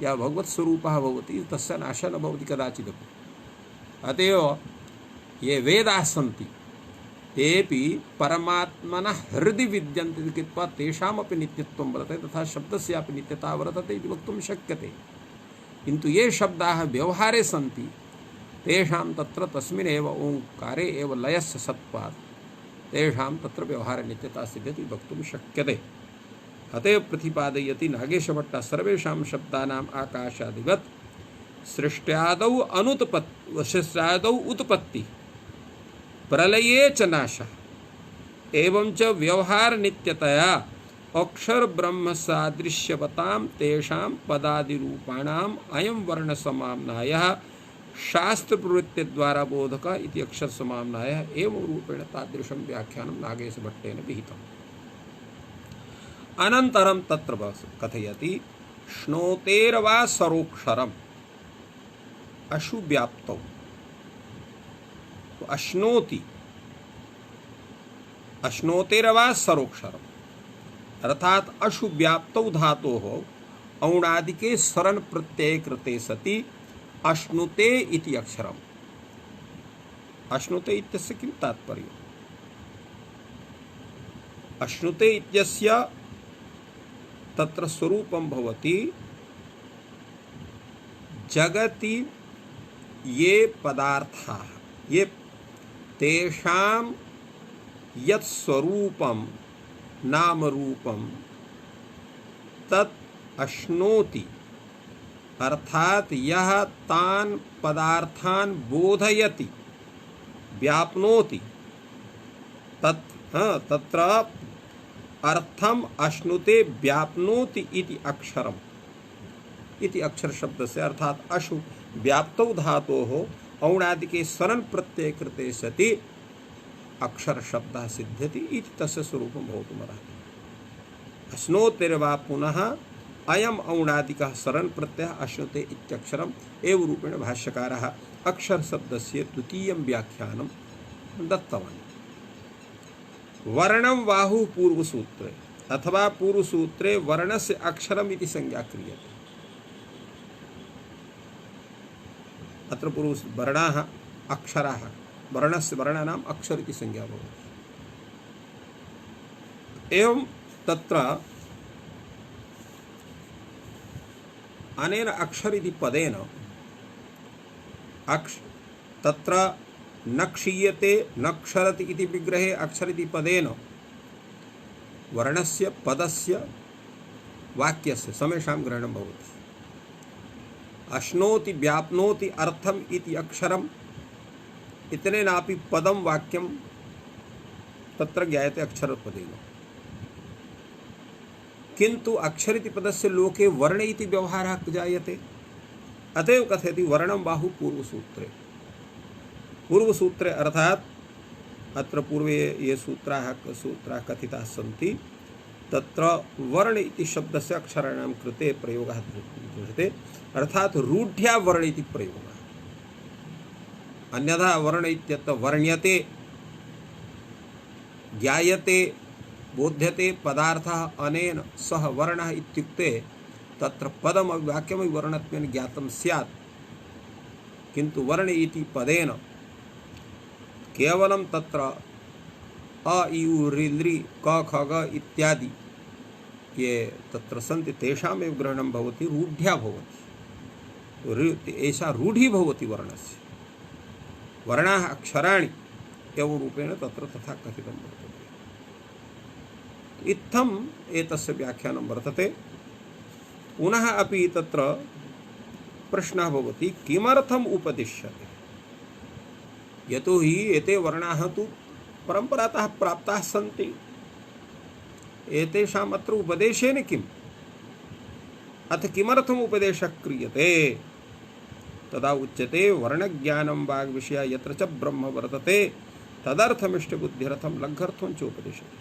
या भगवत् स्वरूपः भवति, तस्य नाशः न भवति कदाचिदपि। अतएव ये वेदाः सन्ति तेपि परमात्मनः हृदि विद्यन्ते इति कृत्वा तेषामपि नित्यत्वं वर्तते, तथा शब्दस्यापि नित्यता वर्तते इति वक्तुं शक्यते। किन्तु ये शब्दाः व्यवहारे सन्ति तेषां तत्र तस्मिन्नेव ओंकारे एव लयस्य सत्त्वात् तेषां तत्र व्यवहारनित्यता सिद्ध्यति वक्तुं शक्यते। अतएव प्रतिपादयति नागेशभट्टः सर्वेषां शब्दानाम् आकाशादिवत् सृष्ट्यादौ उत्पत्ति प्रलये च नाशः एवं च व्यवहार नित्यतया अक्षर ब्रह्म सादृश्यवतां तेषां पदादिरूपाणाम् अयं वर्णसमाम्नायः शास्त्र प्रवृत्ति द्वारा बोधक इति अक्षर समाम्नायः एवं रूपेण तादृशं व्याख्यानं नागेश भट्टेन विहितम्। अनन्तरं तत्र कथयति श्नोतेर्वा सरोक्षरम् अशु व्याप्तौ। तो अश्नोति, अश्नोतेर्वा सरोक्षरम् अर्थात अशु व्याप्तौ धातोः औणादिके सरण प्रत्यय कृते सति अश्नुते इति अक्षरम्। अश्नुते इत्यस्य किं तात्पर्यम्? अश्नुते इत्यस्य तत्र स्वरूपं भवति जगति ये पदार्थाः, ये तेषां यत् स्वरूपं नाम रूपं तत् अश्नोति, अर्थात यह तान पदार्थान बोधयति व्याप्नोति। तत्र अर्थम अश्नुते व्याप्नोति इति अक्षरम, इति अक्षर शब्द से अर्थात अशु व्याप्तौ धातोः औणादिके सरण प्रत्यय कृते सति अक्षर शब्दः सिद्ध्यति इति तस्य स्वरूपं भवितुमर्हति। अश्नोतिर्वा पुनः अयम औणादिकः सरण प्रत्यय अश्नुते इत्यक्षरम् एव रूपेण भाष्यकारः अक्षर शब्दस्य द्वितीयं व्याख्यानं दत्तवान्। वर्णं बाहुः पूर्वसूत्रे अथवा पूर्वसूत्रे वर्णस्य अक्षरम् इति संज्ञा क्रियते। अत्र पूर्व वर्णाः अक्षराः, वर्णस्य वर्णानाम् अक्षर इति संज्ञा भवति। एवं तत्र अनेन अक्षर इति पदेन तत्र न क्षीयते न क्षरति इति विग्रहे अक्षर इति पदेन वर्णस्य पदस्य वाक्यस्य समेषां ग्रहणं भवति। अश्नोति व्याप्नोति अर्थम इति अक्षरम् इत्यनेनापि पदं वाक्यं तत्र ज्ञायते अक्षरपदेन। किंतु अक्षरिति पदस्य लोके वर्ण इति व्यवहारः जायते। अतएव कथयति वर्णं बाहु पूर्वसूत्रे। पूर्वसूत्रे अर्थात अत्र पूर्वे ये सूत्राः कथिताः सन्ति तत्र वर्ण इति शब्दस्य अक्षराणां कृते प्रयोगः दृश्यते, अर्थात रूढ्या वर्ण इति प्रयोगः। अन्यथा वर्ण इत्यत्र वर्ण्यते, ज्ञायते, बोध्यते पदार्थः अनेन सह वर्णः इत्युक्ते तत्र पदम वाक्यम वर्णत्वेन ज्ञातं स्यात्। किंतु वर्ण इति पदेन केवलं तत्र अ इ उ ऋ लृ क ख ग इत्यादि ये तत्र सन्ति तेषामेव ग्रहणं भवति, रूढ्या भवति। एषा रूढी भवति वर्णस्य। वर्णाः अक्षराणि एवं रूपेण तत्र तथा कथितं वर्तते। इत्थम् एतस्य व्याख्यानं वर्तते। पुनः अपि तत्र प्रश्नः भवति किमर्थम् उपदिश्यते? यतोहि एते वर्णाः तु परम्परातः प्राप्ताः सन्ति, एतेषाम् अत्र उपदेशेन किम्? अथ किमर्थम् उपदेशः क्रियते? तदा उच्यते वर्णज्ञानं वाग्विषया यत्र च ब्रह्म वर्तते तदर्थमिष्टबुद्धिरथं लघ्यर्थं च उपदिश्यते।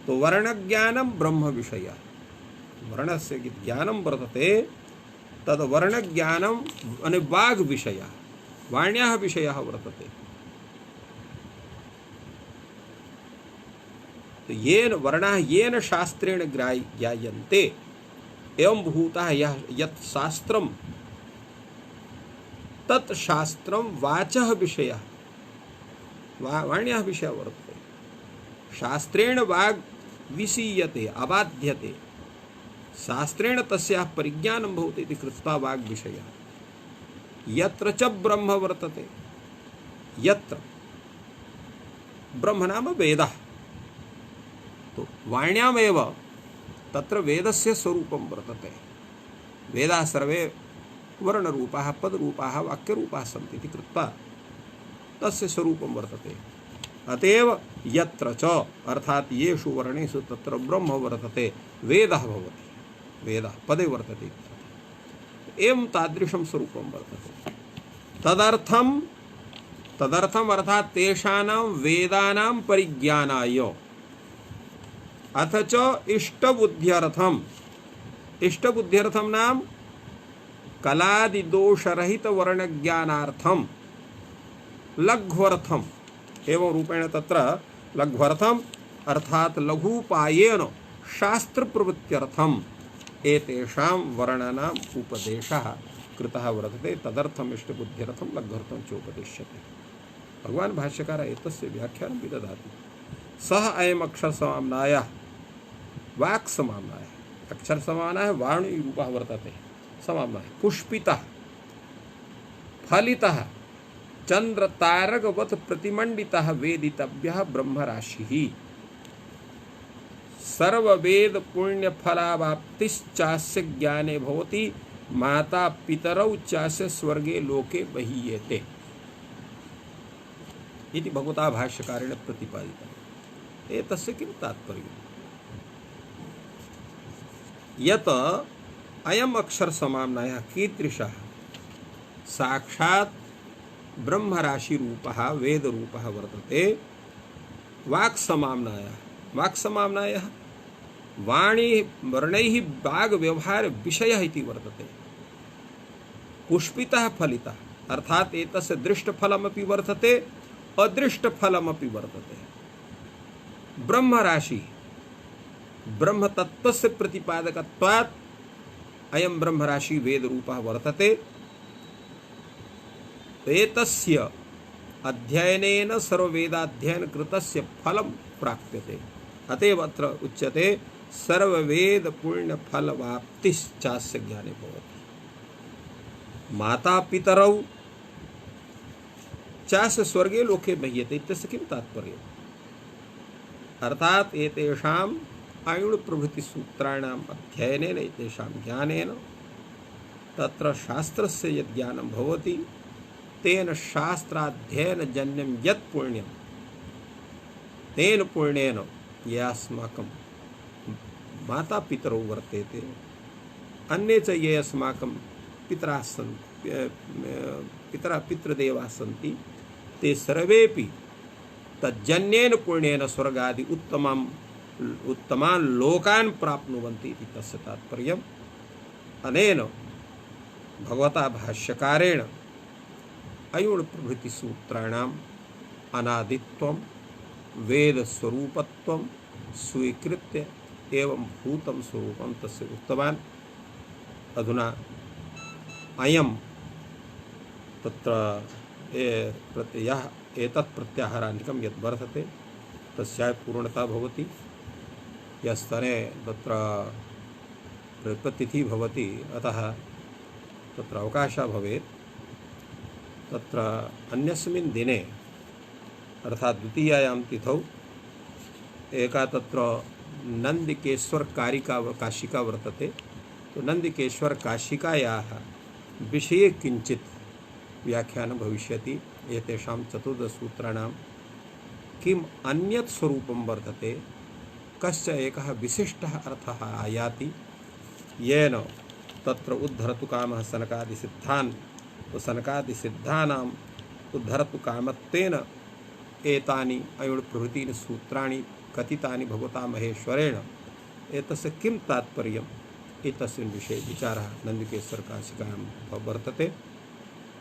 तो वर्णज्ञानं ब्रह्म विषय, वर्णस्य ज्ञानं वर्तते तद् वर्णज्ञानं अने वाग् विषयः, वाण्याः विषयः वर्तते। तो येन वर्णाः येन शास्त्रेण ज्ञायन्ते एवं भूतः यत् शास्त्रं तत् शास्त्रं वाचः विषयः, वाण्याः विषयः वर्तते। शास्त्रेण वाग् विषीयते अबाध्यते, शास्त्रेण तस्याः परिज्ञानं भवति इति कृत्वा वाग् विषयः। यत्र च ब्रह्म वर्तते, यत्र ब्रह्म नाम वेदः, तो वाण्यामेव तत्र वेदस्य स्वरूपं वर्तते। वेदाः सर्वे वर्णरूपाः पदरूपाः वाक्यरूपाः सन्ति इति कृत्वा तस्य स्वरूपं वर्तते। अतएव यत्र च अर्थात येषु वर्णेषु तत्र ब्रह्म वर्तते वेदः भवति, वेदः पदे वर्तते एवं तादृशं स्वरूपं वर्तते। तदर्थम तदर्थम अर्थात तेषानां वेदानां परिज्ञानाय अथ च इष्टबुद्ध्यर्थम, इष्टबुद्ध्यर्थम नाम कलादिदोषरहित वर्णज्ञानार्थम लघ्वर्थम एवं रूपेण तत्र लघ्वर्थम अर्थात लघुपायेन शास्त्र प्रवृत्त्यर्थम एतेषां वर्णानाम् उपदेशः कृतः वर्तते। तदर्थम इष्टबुद्ध्यर्थम लघ्वर्थम च उपदिश्यते। भगवान भाष्यकार एतस्य व्याख्यानं विदधाति। सः अयम् अक्षर समाम्नायः वाक् समाम्नायः, अक्षर समाम्नायः वाणी रूपः वर्तते समाम्नायः, पुष्पितः फलितः चंद्र तारकवत् प्रतिमंडितः वेदितव्यः ब्रह्मराशिः सर्ववेद पुण्य फलावाप्तिश्चास्य ज्ञाने भवति माता पितरौ चास्य स्वर्गे लोके बहीयते इति भगवता भाष्यकारेण प्रतिपादितम्। एतस्य किं तात्पर्यम्? यत् अयम् अक्षर समाम्नायः कीदृशः साक्षात् ब्रह्मराशि रूपः वेद रूपः वर्तते। वाक् समाम्नायः, वाक् समाम्नायः वाणी वर्णैः वाग् व्यवहार विषयः इति वर्तते। पुष्पितः फलितः अर्थात एतस्य दृष्टफलमपि वर्तते अदृष्टफलमपि वर्तते। ब्रह्मराशि ब्रह्म तत्त्वस्य प्रतिपादकत्वात् अयं ब्रह्मराशि वेद रूपः वर्तते। एतस्य अध्ययनेन सर्ववेदाध्ययन कृतस्य फलं प्राप्यते। अतएव अत्र उच्यते सर्ववेद पुण्य फलवाप्तिश्चास्य ज्ञाने भवति माता पितरौ चास्य स्वर्गे लोके मह्यते। इत्यस्य किं तात्पर्यम्? अर्थात एतेषाम् आयुण प्रभृति सूत्राणाम् अध्ययनेन एतेषां ज्ञानेन तत्र शास्त्रस्य यद् ज्ञानं भवति तेन शास्त्राध्ययनजन्यं यत् पुण्यं तेन पुण्येन ये अस्माकं माता पितरौ वर्तेते अन्ये च ये अस्माकं पितराः सन्ति पितृदेवाः सन्ति ते सर्वेपि तज्जन्येन पुण्येन स्वर्गादि उत्तमान् लोकान् प्राप्नुवन्ति इति तस्य तात्पर्यम्। अनेन भगवता भाष्यकारेण अयुण प्रभृति सूत्राणाम् अनादित्वं वेद स्वरूपत्वं स्वीकृत्य एवं भूतं स्वरूपं तस्य उक्तवान्। अधुना अयं तत्र यः एतत् प्रत्याहारान्तिकं यद् वर्तते तस्याः पूर्णता भवति। यस्तने तत्र प्रतिथिः भवति अतः तत्र अवकाशः भवेत्। तत्र अन्यस्मिन् दिने अर्थात् द्वितीयायां तिथौ एका तत्र नंदिकेश्वर काशिका वर्तते। तो नंदिकेश्वर काशिकायाः विषये किंचित् व्याख्यानं भविष्यति। एतेषां चतुर्दशसूत्राणां किम् अन्यत् स्वरूपं वर्तते, कश्च एकः विशिष्टः अर्थः आयाति येन तत्र उद्धरतु कामः सनकादिसिद्धान्। तो सनकादिसिद्धानाम् उद्धरतु कामत्वेन एतानि अयुण प्रभृतीनि सूत्राणि कथितानि भगवता महेश्वरेण। एतस्य किं तात्पर्यम् एतस्मिन् विषये विचारः नन्दिकेश्वर काशिकायां वर्तते।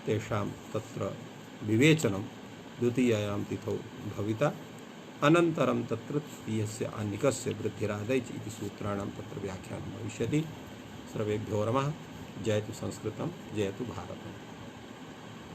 तेषां तत्र विवेचनं द्वितीयायां तिथौ भविता। अनन्तरं तत्र तृतीयस्य आह्निकस्य वृद्धिरादैच इति सूत्राणां तत्र व्याख्यानं भविष्यति। सर्वेभ्यो नमः। जयतु संस्कृतं, जयतु भारतम्।